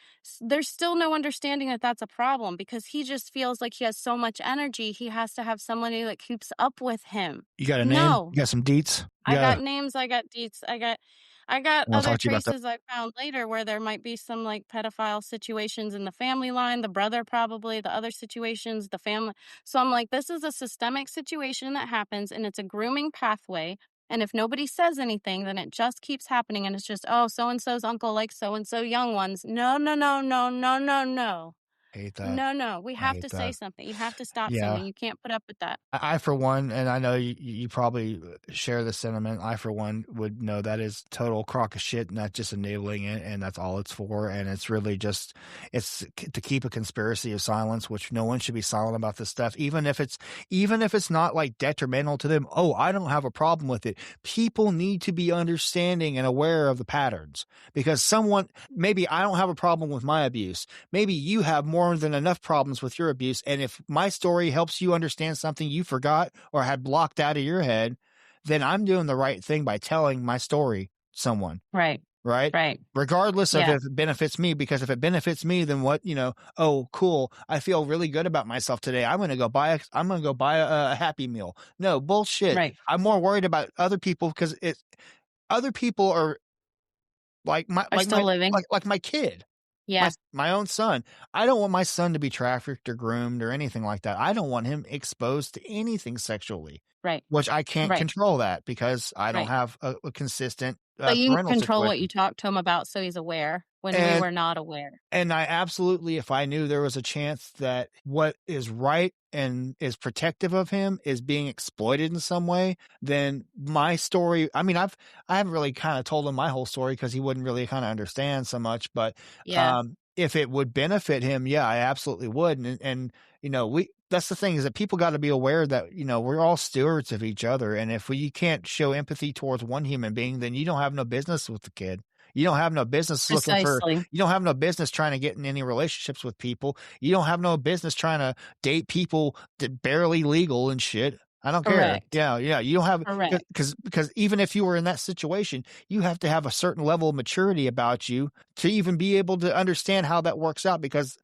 there's still no understanding that that's a problem because he just feels like he has so much energy. He has to have somebody that keeps up with him. You got a name? No, You got some deets? I got names, I got deets, I got I wanna other talk to you about that. traces I found later where there might be some, like, pedophile situations in the family line, the brother probably, the other situations, the family. So I'm like, "This is a systemic situation that happens, and it's a grooming pathway, and if nobody says anything, then it just keeps happening, and it's just, 'Oh, so and so's uncle likes so and so young ones.' No, no, no, no, no, no, no. Hate that. No, no, we I have hate to say that. something. You have to stop Yeah. something. You can't put up with that." For one, and I know you probably share the sentiment. I, for one, would know that is total crock of shit, and that's just enabling it, and that's all it's for. And it's really just to keep a conspiracy of silence, which no one should be silent about this stuff, even if it's not like detrimental to them. Oh, I don't have a problem with it. People need to be understanding and aware of the patterns because maybe I don't have a problem with my abuse. Maybe you have more than enough problems with your abuse, and if my story helps you understand something you forgot or had blocked out of your head, then I'm doing the right thing by telling my story to someone, Right, right? right. Regardless of Yeah, if it benefits me, because if it benefits me, then what, oh, cool. I feel really good about myself today. I'm going to go buy a Happy Meal. No, bullshit. right. I'm more worried about other people because other people are Are still living. like my kid. Yeah, My own son. I don't want my son to be trafficked or groomed or anything like that. I don't want him exposed to anything sexually, right, which I can't right, control that because I don't right. have a consistent But you can parental control what you situation. talk to him about so he's aware when we And were not aware. And I absolutely, if I knew there was a chance that what is right and is protective of him is being exploited in some way, then my story, I mean, I haven't really kind of told him my whole story because he wouldn't really kind of understand so much, but, Yeah, if it would benefit him, yeah, I absolutely would. And, that's the thing is that people got to be aware that, we're all stewards of each other. And if you can't show empathy towards one human being, then you don't have no business with the kid. You don't have no business precisely. you don't have no business trying to get in any relationships with people. You don't have no business trying to date people that barely legal and shit. I don't care. Correct, Yeah, yeah. You don't have correct. because even if you were in that situation, you have to have a certain level of maturity about you to even be able to understand how that works out. Because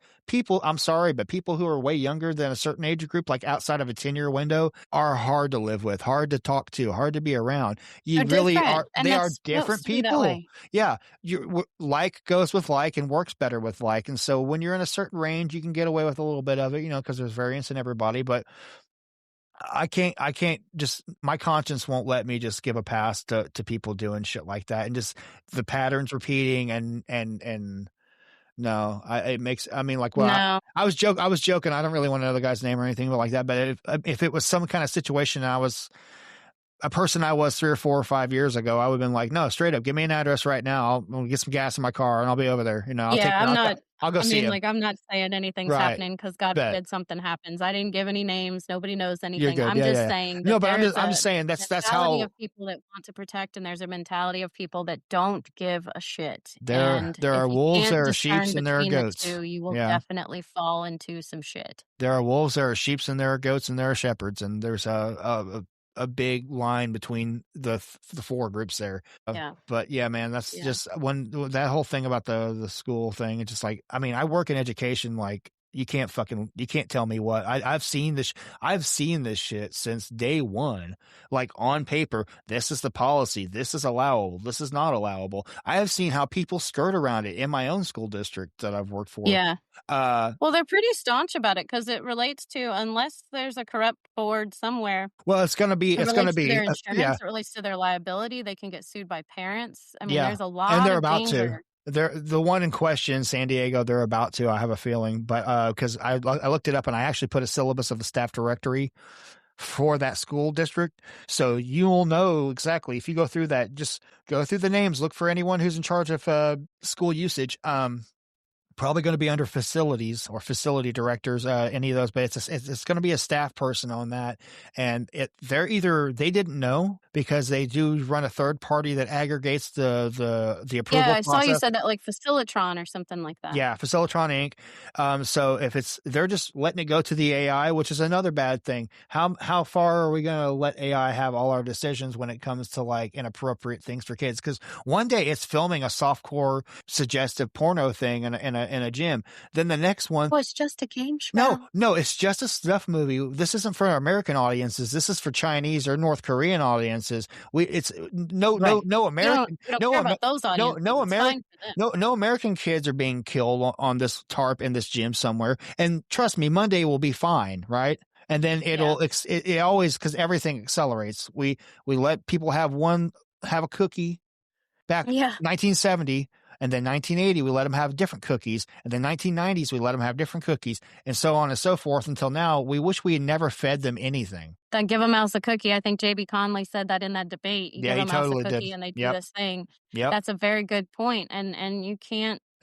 I'm sorry, but people who are way younger than a certain age group, like outside of a 10-year window, are hard to live with, hard to talk to, hard to be around. You They're really are. different, and They are that's different supposed to be that people. way. Yeah, like goes with like and works better with like. And so when you're in a certain range, you can get away with a little bit of it, because there's variance in everybody. But I can't just, my conscience won't let me just give a pass to people doing shit like that, and just the patterns repeating and no, it makes, I mean, like, well, No. I was joking. I don't really want to know the guy's name or anything like that, but if it was some kind of situation, I was a person I was 3 or 4 or 5 years ago, I would have been like, "No, straight up, give me an address right now. I'll get some gas in my car and I'll be over there. You know, I'll take Yeah, you. I'm not I'll go I see mean, him." like, I'm not saying anything's Right. happening because God Bet. forbid something happens. I didn't give any names. Nobody knows You're anything. good. I'm Yeah, yeah, just yeah. saying that No, but there's I'm a just saying that's mentality how of people that want to protect, and there's a mentality of people that don't give a shit, there and are if you wolves, can't there are discern sheeps, and there are between the goats. 2, you will Yeah. definitely fall into some shit. There are wolves, there are sheeps, and there are goats, and there are shepherds, and there's a big line between the 4 groups there. Yeah, But yeah, man, that's yeah. just when that whole thing about the school thing. It's just like, I mean, I work in education. Like, you can't tell me what I've seen this shit since day one. Like, on paper, this is the policy. This is allowable. This is not allowable. I have seen how people skirt around it in my own school district that I've worked for. Yeah. Uh, Well, they're pretty staunch about it because it relates to unless there's a corrupt board somewhere. well, It it's gonna relates to be, their yeah. insurance, it relates to their liability, they can get sued by parents. I mean, Yeah, there's a and lot they're of about to. danger. They're the one in question, San Diego, they're about to, I have a feeling, but, 'cause I looked it up and I actually put a syllabus of the staff directory for that school district, so you'll know exactly if you go through that, just go through the names, look for anyone who's in charge of, school usage. Probably going to be under facilities or facility directors, any of those, but it's going to be a staff person on that. And they didn't know because they do run a third party that aggregates the Yeah, approval I saw you process. said that, like, Facilitron or something like that. Yeah, Facilitron Inc. So if they're just letting it go to the AI, which is another bad thing. How far are we going to let AI have all our decisions when it comes to like inappropriate things for kids? Because one day it's filming a softcore suggestive porno thing in a gym. Then the next one, "Oh, it's just a game, no, Schmo." no, it's just a snuff movie. This isn't for American audiences. This is for Chinese or North Korean audiences. It's Right. no American, You don't care about those audiences, No it's fine American, for them. no American kids are being killed on this tarp in this gym somewhere. And trust me, Monday will be fine, right? And then Yeah. it always, because everything accelerates. We let people have a cookie back Yeah. 1970, and then 1980 we let them have different cookies, and then 1990s we let them have different cookies, and so on and so forth until now. We wish we had never fed them anything. Then give a mouse a cookie. I think JB Conley said that in that debate. You Yeah, give he a mouse a totally did. cookie and they do Yep. this thing. Yep. That's a very good point, and you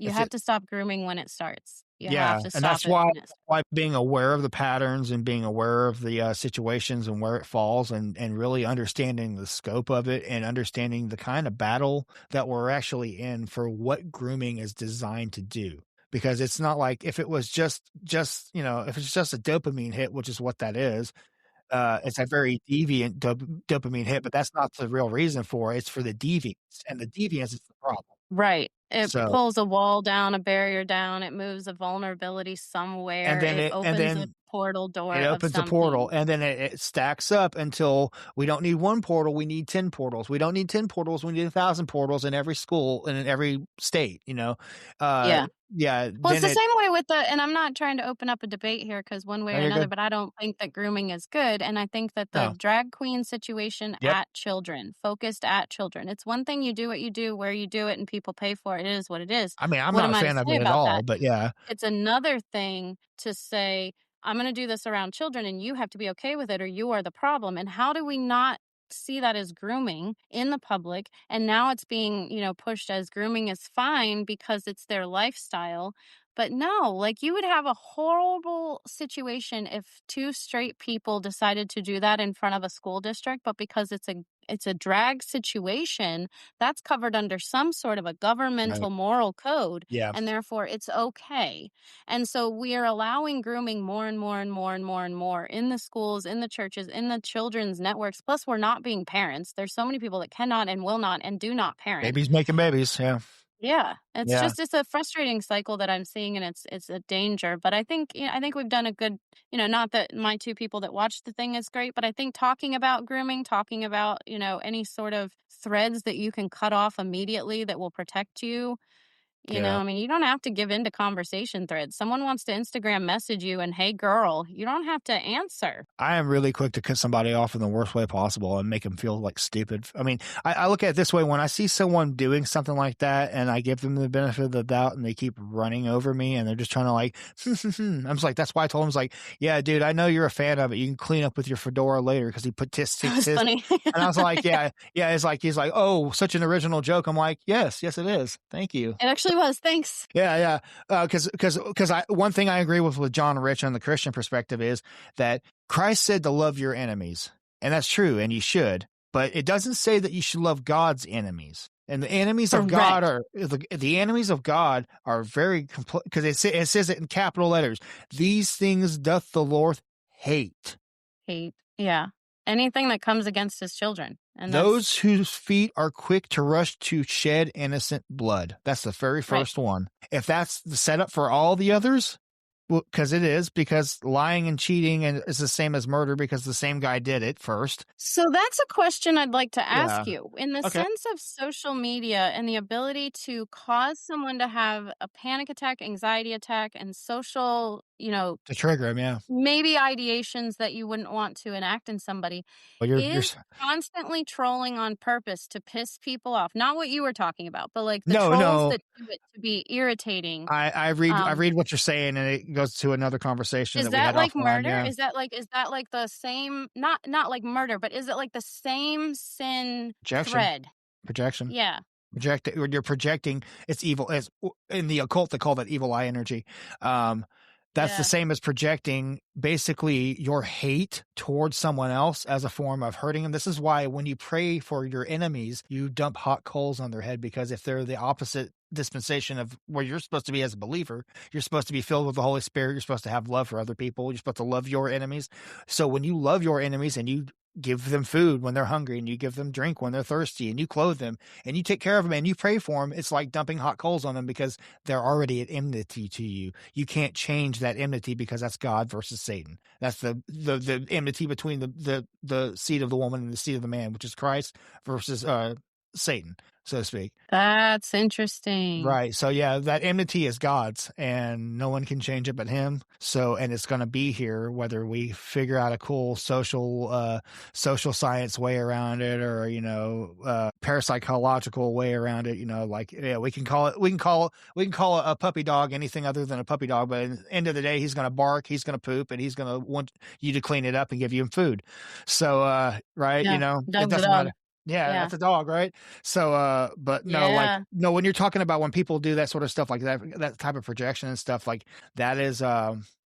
It's have it. to stop grooming when it starts. You have Yeah, to and stop it when it starts. why being aware of the patterns and being aware of the situations and where it falls, and really understanding the scope of it and understanding the kind of battle that we're actually in for what grooming is designed to do. Because it's not like if it was if it's just a dopamine hit, which is what that is. It's a very deviant dopamine hit, but that's not the real reason for it. It's for the deviance, and the deviance is the problem. Right. It So, pulls a wall down, a barrier down, it moves a vulnerability and somewhere, then it and opens a then portal door it of opens a portal, something. and then it stacks up until we don't need 1 portal, we need 10 portals. We don't need 10 portals, we need 1,000 portals in every school and in every state, you know? Uh, Yeah. yeah, Well, it's then the it same way with the and I'm not trying to open up a debate here because one way no, or you're another, good. but I don't think that grooming is good, and I think that the No. drag queen situation Yep. at children, focused at children. It's one thing you do what you do, where you do it, and people pay for it. It is what it is. I mean, I'm What not a am I to fan of say it at about all, that? but yeah. It's another thing to say, "I'm gonna do this around children, and you have to be okay with it, or you are the problem." And how do we not see that as grooming in the public? And now it's being, pushed as grooming is fine because it's their lifestyle. But no, like you would have a horrible situation if 2 straight people decided to do that in front of a school district, but because it's a drag situation, that's covered under some sort of a Right. governmental moral code, Yeah. and therefore it's okay. And so we are allowing grooming more and more and more and more and more in the schools, in the churches, in the children's networks. Plus, we're not being parents. There's so many people that cannot and will not and do not parent. Babies making babies, yeah. Yeah, Yeah. it's a frustrating cycle that I'm seeing, and it's a danger. But I think we've done a good, not that my 2 people that watched the thing is great, but I think talking about grooming, talking about, any sort of threads that you can cut off immediately that will protect you You know, I mean, you don't have to give in to conversation threads. Someone wants to Instagram message you and, hey, girl, you don't have to answer. I am really quick to cut somebody off in the worst way possible and make them feel like stupid. I mean, I look at it this way. When I see someone doing something like that and I give them the benefit of the doubt and they keep running over me and they're just trying to like, I'm just like, that's why I told him, I was like, yeah, dude, I know you're a fan of it. You can clean up with your fedora later because he put tis. Funny. And I was like, yeah. It's like, he's like, oh, such an original joke. I'm like, yes, it is. Thank you. It actually was. Thanks. Yeah. Because one thing I agree with John Rich on the Christian perspective is that Christ said to love your enemies, and that's true, and you should. But it doesn't say that you should love God's enemies. And the enemies of God are the enemies of God are very because it says it in capital letters. These things doth the Lord hate. Yeah. Anything that comes against his children. And those whose feet are quick to rush to shed innocent blood. That's the very first one. If that's the setup for all the others, because it is, because lying and cheating is the same as murder because the same guy did it first. So that's a question I'd like to ask you. In the sense of social media and the ability to cause someone to have a panic attack, anxiety attack, and social, to trigger him, maybe ideations that you wouldn't want to enact in somebody, you're constantly trolling on purpose to piss people off. Not what you were talking about, but like the trolls that do it to be irritating. I read what you're saying, and it goes to another conversation. Is that we had like offline, murder? Yeah. Is that like the same? Not like murder, but is it like the same sin thread? Projection. Yeah. You're projecting. It's evil. As in the occult, they call that evil eye energy. That's the same as projecting basically your hate towards someone else as a form of hurting them. This is why when you pray for your enemies, you dump hot coals on their head, because if they're the opposite dispensation of where you're supposed to be as a believer, you're supposed to be filled with the Holy Spirit. You're supposed to have love for other people. You're supposed to love your enemies. So when you love your enemies and you give them food when they're hungry, and you give them drink when they're thirsty, and you clothe them, and you take care of them, and you pray for them, it's like dumping hot coals on them because they're already at enmity to you. You can't change that enmity because that's God versus Satan. That's the enmity between the seed of the woman and the seed of the man, which is Christ versus Satan, so to speak. That's interesting. Right. So yeah, that enmity is God's, and no one can change it but him. So, and it's going to be here whether we figure out a cool social science way around it, or parapsychological way around it. We can call it a puppy dog anything other than a puppy dog, but at the end of the day, he's going to bark, he's going to poop, and he's going to want you to clean it up and give you food. So right, it doesn't matter. Yeah, that's a dog, right? So, but no, when you're talking about when people do that sort of stuff, like that type of projection and stuff, like that is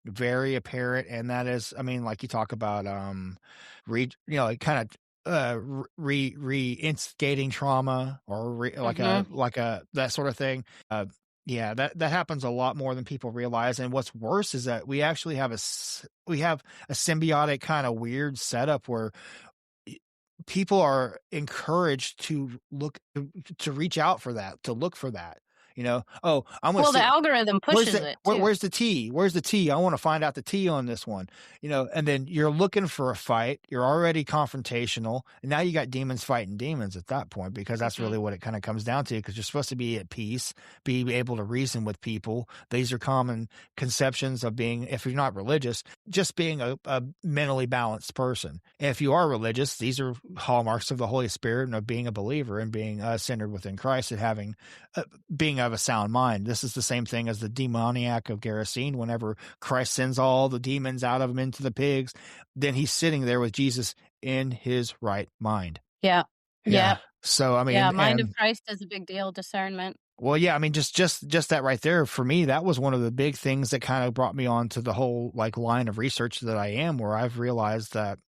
very apparent, and that is, I mean, like you talk about reinstigating trauma, or that sort of thing. That happens a lot more than people realize. And what's worse is that we actually have a symbiotic kind of weird setup where people are encouraged to reach out for that, to look for that. I'm the algorithm pushes it. Where's the T? Where's the T? I want to find out the T on this one. And then you're looking for a fight. You're already confrontational, and now you got demons fighting demons at that point, because that's really what it kind of comes down to. Because you're supposed to be at peace, be able to reason with people. These are common conceptions of being, if you're not religious, just being a mentally balanced person. And if you are religious, these are hallmarks of the Holy Spirit and of being a believer and being centered within Christ and having being of a sound mind. This is the same thing as the demoniac of Gerasene. Whenever Christ sends all the demons out of him into the pigs, then he's sitting there with Jesus in his right mind. Yeah. So, I mean, mind of Christ is a big deal. Discernment. Well, yeah, I mean, just that right there, for me, that was one of the big things that kind of brought me on to the whole line of research that I am, where I've realized that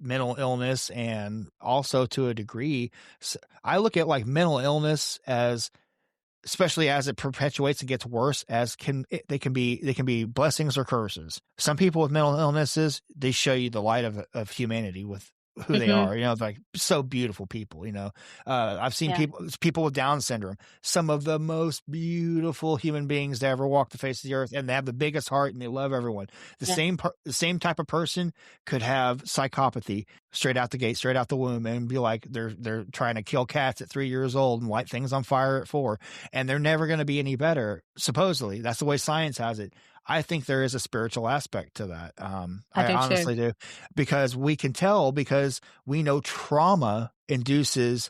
mental illness, and also to a degree, I look at mental illness as, especially as it perpetuates and gets worse, they can be blessings or curses. Some people with mental illnesses, they show you the light of humanity with who they are. It's like so beautiful people, I've seen people with Down syndrome, some of the most beautiful human beings to ever walk the face of the earth, and they have the biggest heart and they love everyone. The same type of person could have psychopathy straight out the gate, straight out the womb, and be like they're trying to kill cats at 3 years old and light things on fire at 4, and they're never going to be any better. Supposedly, that's the way science has it. I think there is a spiritual aspect to that. I honestly do, because we can tell, because we know trauma induces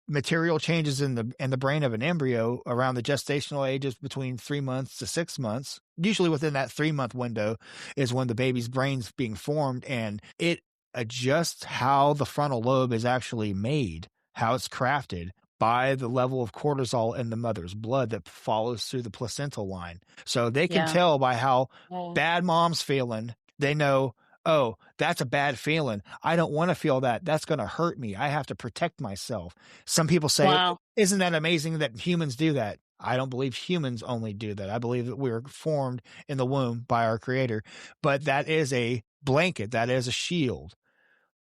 material changes in the brain of an embryo around the gestational ages between 3 months to 6 months. Usually within that 3-month window is when the baby's brain's being formed, and it adjusts how the frontal lobe is actually made, how it's crafted by the level of cortisol in the mother's blood that follows through the placental line. So they can tell by how bad mom's feeling. They know, oh, that's a bad feeling. I don't want to feel that. That's going to hurt me. I have to protect myself. Some people say, isn't that amazing that humans do that? I don't believe humans only do that. I believe that we're formed in the womb by our creator, but that is a blanket. That is a shield.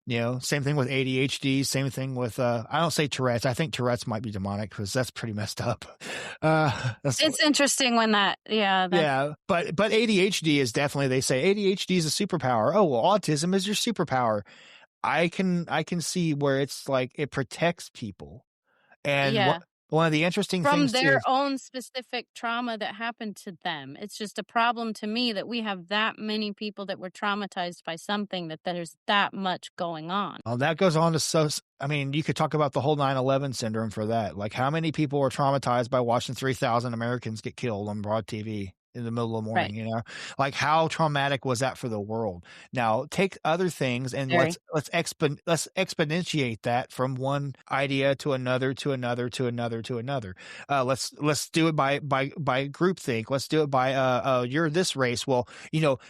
Same thing with ADHD, same thing with, I don't say Tourette's. I think Tourette's might be demonic because that's pretty messed up. It's interesting when but ADHD is definitely, they say ADHD is a superpower. Oh, well, autism is your superpower. I can see where it's like, it protects people. And one of the interesting things from their own specific trauma that happened to them. It's just a problem to me that we have that many people that were traumatized by something, that there's that much going on. Well, that goes on to you could talk about the whole 9/11 syndrome for that. Like, how many people were traumatized by watching 3,000 Americans get killed on broad TV in the middle of the morning, Like, how traumatic was that for the world? Now, take other things and let's exponentiate that from one idea to another, to another, to another, to another. Let's do it by groupthink. Let's do it by you're this race. Well,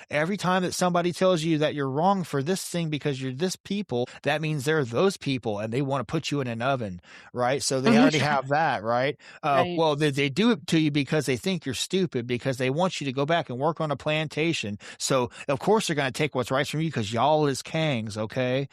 every time that somebody tells you that you're wrong for this thing because you're this people, that means they're those people and they want to put you in an oven, right? So they already have that, right? Well, they do it to you because they think you're stupid, because they want you to go back and work on a plantation. So of course they're going to take what's right from you because y'all is Kangs. Okay.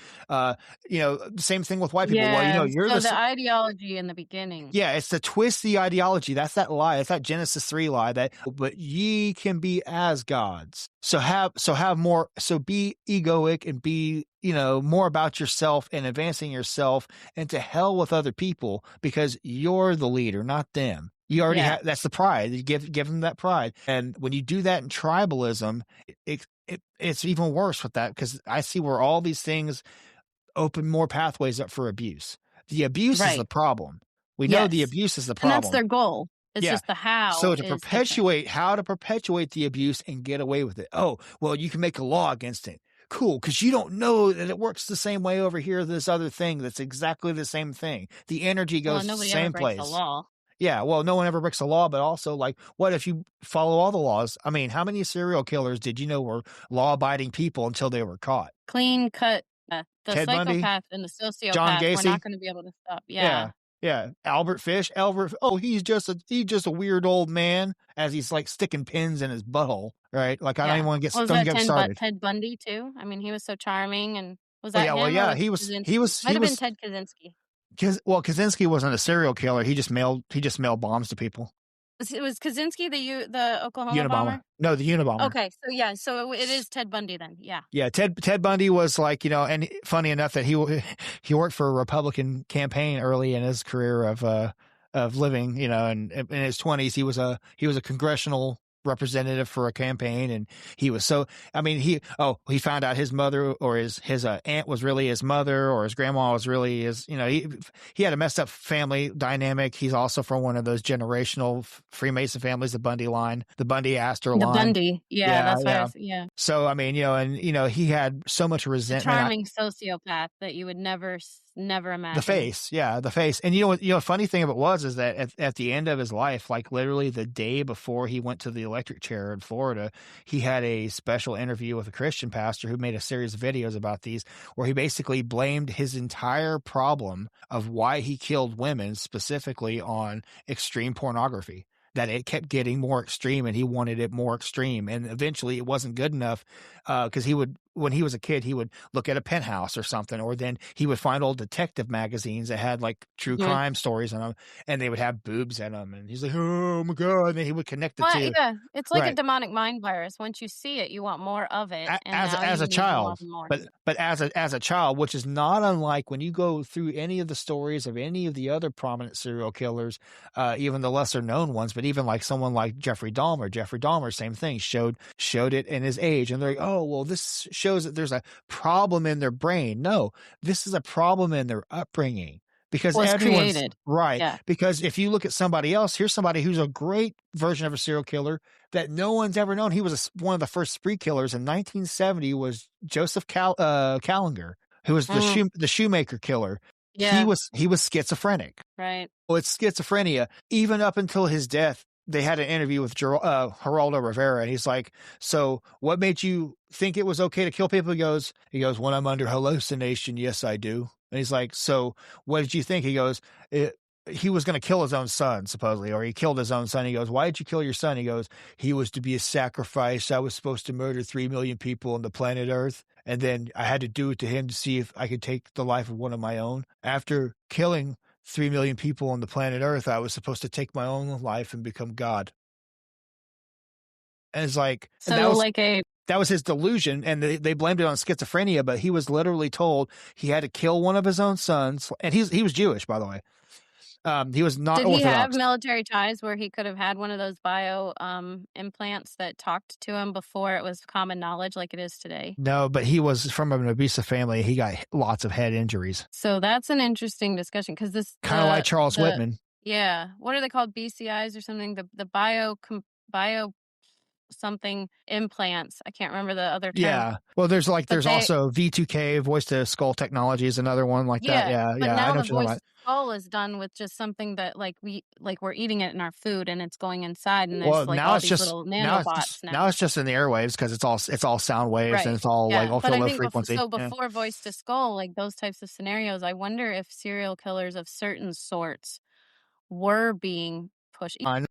Same thing with white people. Well, you're the ideology in the beginning. Yeah. It's to twist the ideology. That's that lie. It's that Genesis 3 lie but ye can be as gods. So be egoic and be, more about yourself and advancing yourself, and to hell with other people because you're the leader, not them. You already have, that's the pride. You give them that pride. And when you do that in tribalism, it's even worse with that, because I see where all these things open more pathways up for abuse. The abuse is the problem. We know the abuse is the problem. And that's their goal. It's just the how. So to perpetuate the abuse and get away with it. Oh, well, you can make a law against it. Cool, because you don't know that it works the same way over here. This other thing that's exactly the same thing. The energy goes to the same place. The law. Yeah, well, no one ever breaks a law, but also, like, what if you follow all the laws? I mean, how many serial killers did you know were law-abiding people until they were caught? Clean cut. The Ted psychopath Bundy, and the sociopath, John Gacy. we're not going to be able to stop. Yeah. Albert Fish. Oh, he's just a weird old man, as he's like sticking pins in his butthole, right? Like, I don't even want to get started. Ted Bundy too. I mean, he was so charming, and was that him? Well, yeah, he was. Might have been Ted Kaczynski. Kaczynski wasn't a serial killer. He just mailed bombs to people. It was Kaczynski, the Oklahoma bomber? No, the Unabomber. Okay, so it is Ted Bundy then. Yeah. Yeah, Ted Bundy was like, and funny enough that he worked for a Republican campaign early in his career of living, and in his 20s he was a congressional representative for a campaign, and he was he found out his mother or his aunt was really his mother, or his grandma was really his, he had a messed up family dynamic. He's also from one of those generational Freemason families, the Bundy line, the Bundy Astor line. The Bundy, that's what So I mean, he had so much resentment. Charming sociopath that you would never imagine. The face. And funny thing of it is that at the end of his life, like literally the day before he went to the electric chair in Florida, he had a special interview with a Christian pastor who made a series of videos about these, where he basically blamed his entire problem of why he killed women specifically on extreme pornography. that it kept getting more extreme, and he wanted it more extreme. And eventually it wasn't good enough, because when he was a kid, he would look at a Penthouse or something, or then he would find old detective magazines that had like true Mhm. crime stories in them, and they would have boobs in them. And he's like, oh my God. And then he would connect the Well, two. yeah, it's like a Right. demonic mind virus. Once you see it, you want more of it, and As now you a need more child, and more. but as a child, which is not unlike when you go through any of the stories of any of the other prominent serial killers, even the lesser known ones, but even like someone like Jeffrey Dahmer. Jeffrey Dahmer, same thing, showed it in his age, and they're like, oh well, this shows that there's a problem in their brain. No, this is a problem in their upbringing. Because Was everyone's created. right. Yeah. Because if you look at somebody else, here's somebody who's a great version of a serial killer that no one's ever known. He was one of the first spree killers in 1970 was Joseph Callinger, who was Mhm. the shoemaker killer. Yeah. He was schizophrenic. Right. Well, it's schizophrenia. Even up until his death, they had an interview with Geraldo Rivera, and he's like, "So, what made you think it was okay to kill people?" He goes, "When I'm under hallucination, yes, I do." And he's like, "So, what did you think?" He goes, he was going to kill his own son, supposedly, or he killed his own son. He goes, "Why did you kill your son?" He goes, "He was to be a sacrifice. I was supposed to murder 3 million people on the planet Earth. And then I had to do it to him to see if I could take the life of one of my own. After killing 3 million people on the planet Earth, I was supposed to take my own life and become God." And it's like, and So like that was his delusion, and they blamed it on schizophrenia, but he was literally told he had to kill one of his own sons, and he was Jewish, by the way. He was not did he have Orthodox. military ties where he could have had one of those bio implants that talked to him before it was common knowledge like it is today? No, but he was from an abusive family. He got lots of head injuries, So that's an interesting discussion because kind of like Charles Whitman. yeah, what are they called? BCIs or something? The bio something implants. I can't remember the other term. Yeah. Well, there's But they also V2K, voice to skull technology is another one like that. yeah, Yeah, but yeah, I now know the what you're talking voice about. to skull is done with just something that we're eating it in our food and it's going inside and there's Well, like now all it's these just little nanobots now now. it's just in the airwaves because it's all sound waves, and Right. it's all like Yeah, but ultra I low think frequency. Yeah. before voice to skull, like those types of scenarios, I wonder if serial killers of certain sorts were being pushed. I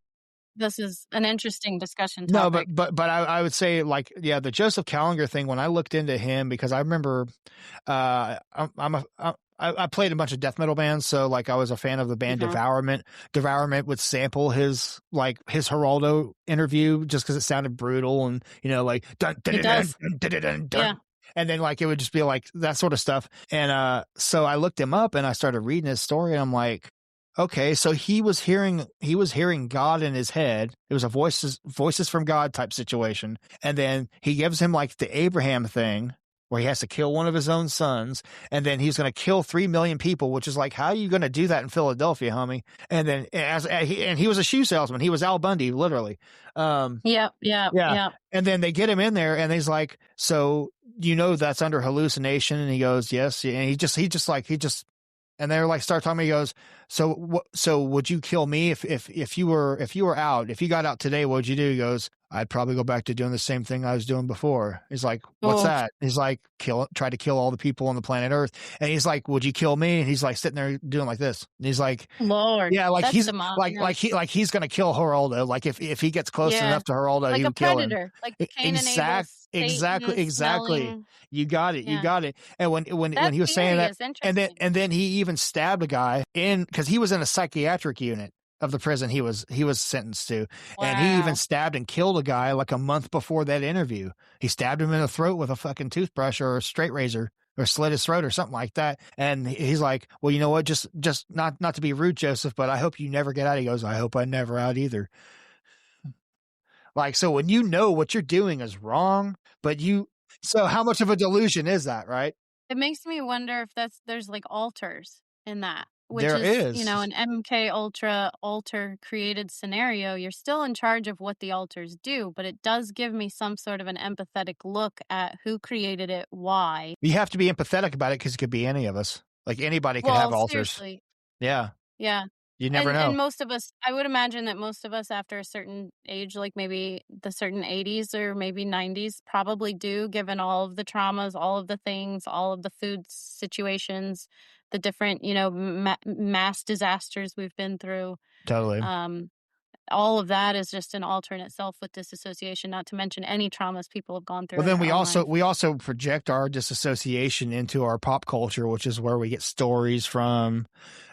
This is an interesting discussion No, topic. but I would say, like, yeah, the Joseph Callinger thing, when I looked into him, because I remember, I played a bunch of death metal bands, so like I was a fan of the band Mhm. Devourment. Devourment would sample his Geraldo interview just because it sounded brutal, and like dun dun It dun dun does. dun dun dun Yeah. dun. And then like it would just be like that sort of stuff. And so I looked him up and I started reading his story, and I'm like, okay, so he was hearing God in his head. It was a voices from God type situation. And then he gives him like the Abraham thing where he has to kill one of his own sons, and then he's going to kill 3 million people, which is like, how are you going to do that in Philadelphia, homie? And then he was a shoe salesman. He was Al Bundy, literally. Yep, yep, Yeah. yep. And then they get him in there and he's like, so that's under hallucination. And he goes, yes. And he just and they're like, start talking. He goes, so would you kill me if you were out, if you got out today, what would you do? He goes, I'd probably go back to doing the same thing I was doing before. He's like, what's Oh, that? He's like, try to kill all the people on the planet Earth. And he's like, would you kill me? And he's like sitting there doing like this. And he's like, Lord. yeah, like That's he's demonic. he's gonna kill Geraldo. Like if he gets close Yeah. enough to Geraldo, Like he a would kill him. predator, like the Cain and Abel, Satan Exactly. smelling. You got it. You Yeah. got it. And when That he was saying theory that, is interesting. and then he even stabbed a guy because he was in a psychiatric unit of the prison he was sentenced to, and he even Wow. stabbed and killed a guy like a month before that interview. He stabbed him in the throat with a fucking toothbrush or a straight razor, or slit his throat or something like that. And he's like, well, you know what? Just not to be rude, Joseph, but I hope you never get out. He goes, I hope I never out either. Like, so when you know what you're doing is wrong, so how much of a delusion is that, right? It makes me wonder if there's like altars in that, which There is, is. an MK Ultra altar created scenario. You're still in charge of what the altars do, but it does give me some sort of an empathetic look at who created it, why. You have to be empathetic about it because it could be any of us. Like anybody could have Well, alters. seriously. Yeah. Yeah. You never know. And most of us, I would imagine that most of us after a certain age, like maybe the certain 80s or maybe 90s, probably do, given all of the traumas, all of the things, all of the food situations, the different, mass disasters we've been through. Totally. all of that is just an alternate self with disassociation, not to mention any traumas people have gone through Well, in then their own life. we also project our disassociation into our pop culture, which is where we get stories from.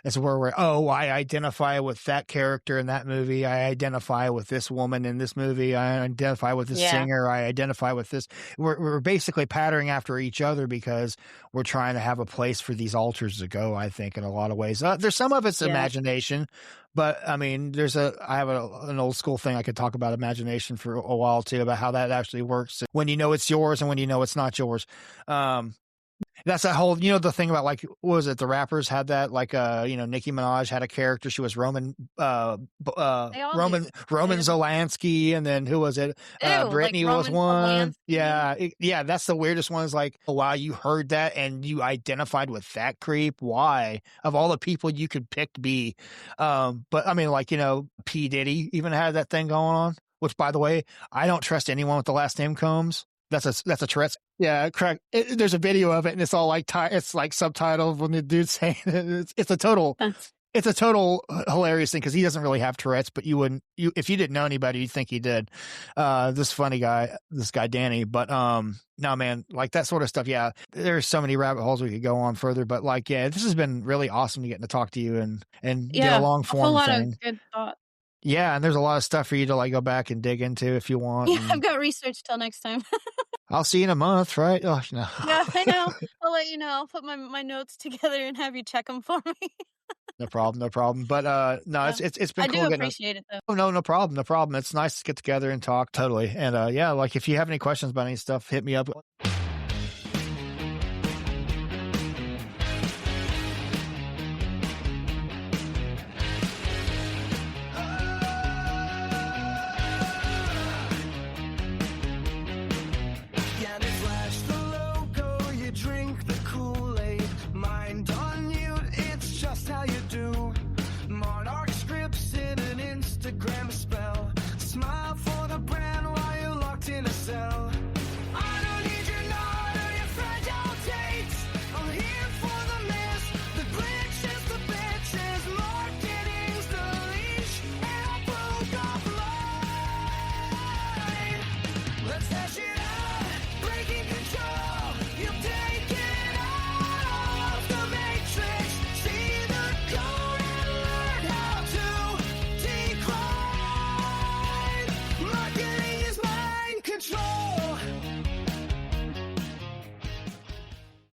It's where I identify with that character in that movie. I identify with this woman in this movie. I identify with this singer. I identify with this. We're basically patterning after each other because we're trying to have a place for these altars to go, I think, in a lot of ways. There's some of it's imagination, but I mean, I have an old school thing I could talk about imagination for a while too, about how that actually works when you know it's yours and when you know it's not yours. That's that whole, the thing about like, what was it? The rappers had that, like, Nicki Minaj had a character. She was Roman Zolansky. And then who was it? Britney like was one. Yeah. That's the weirdest one is like, oh, wow, you heard that and you identified with that creep. Why? Of all the people you could pick to be. But I mean, like, P. Diddy even had that thing going on, which, by the way, I don't trust anyone with the last name Combs. That's a Tourette's. Yeah, correct. There's a video of it, and it's all like it's like subtitled when the dude's saying it. It's a total hilarious thing because he doesn't really have Tourette's, but if you didn't know anybody, you'd think he did. This funny guy, this guy Danny. But no, man, like that sort of stuff. Yeah, there's so many rabbit holes we could go on further, but like, this has been really awesome to get to talk to you and get a long form a whole lot thing. of good thought. Yeah, and there's a lot of stuff for you to like go back and dig into if you want. Yeah, I've got research till next time. I'll see you in a month, right? Oh, no. Yeah, I know. I'll let you know. I'll put my notes together and have you check them for me. No problem. But no, it's been cool. I do appreciate it though. Oh, no problem. It's nice to get together and talk. Totally. And like if you have any questions about any stuff, hit me up.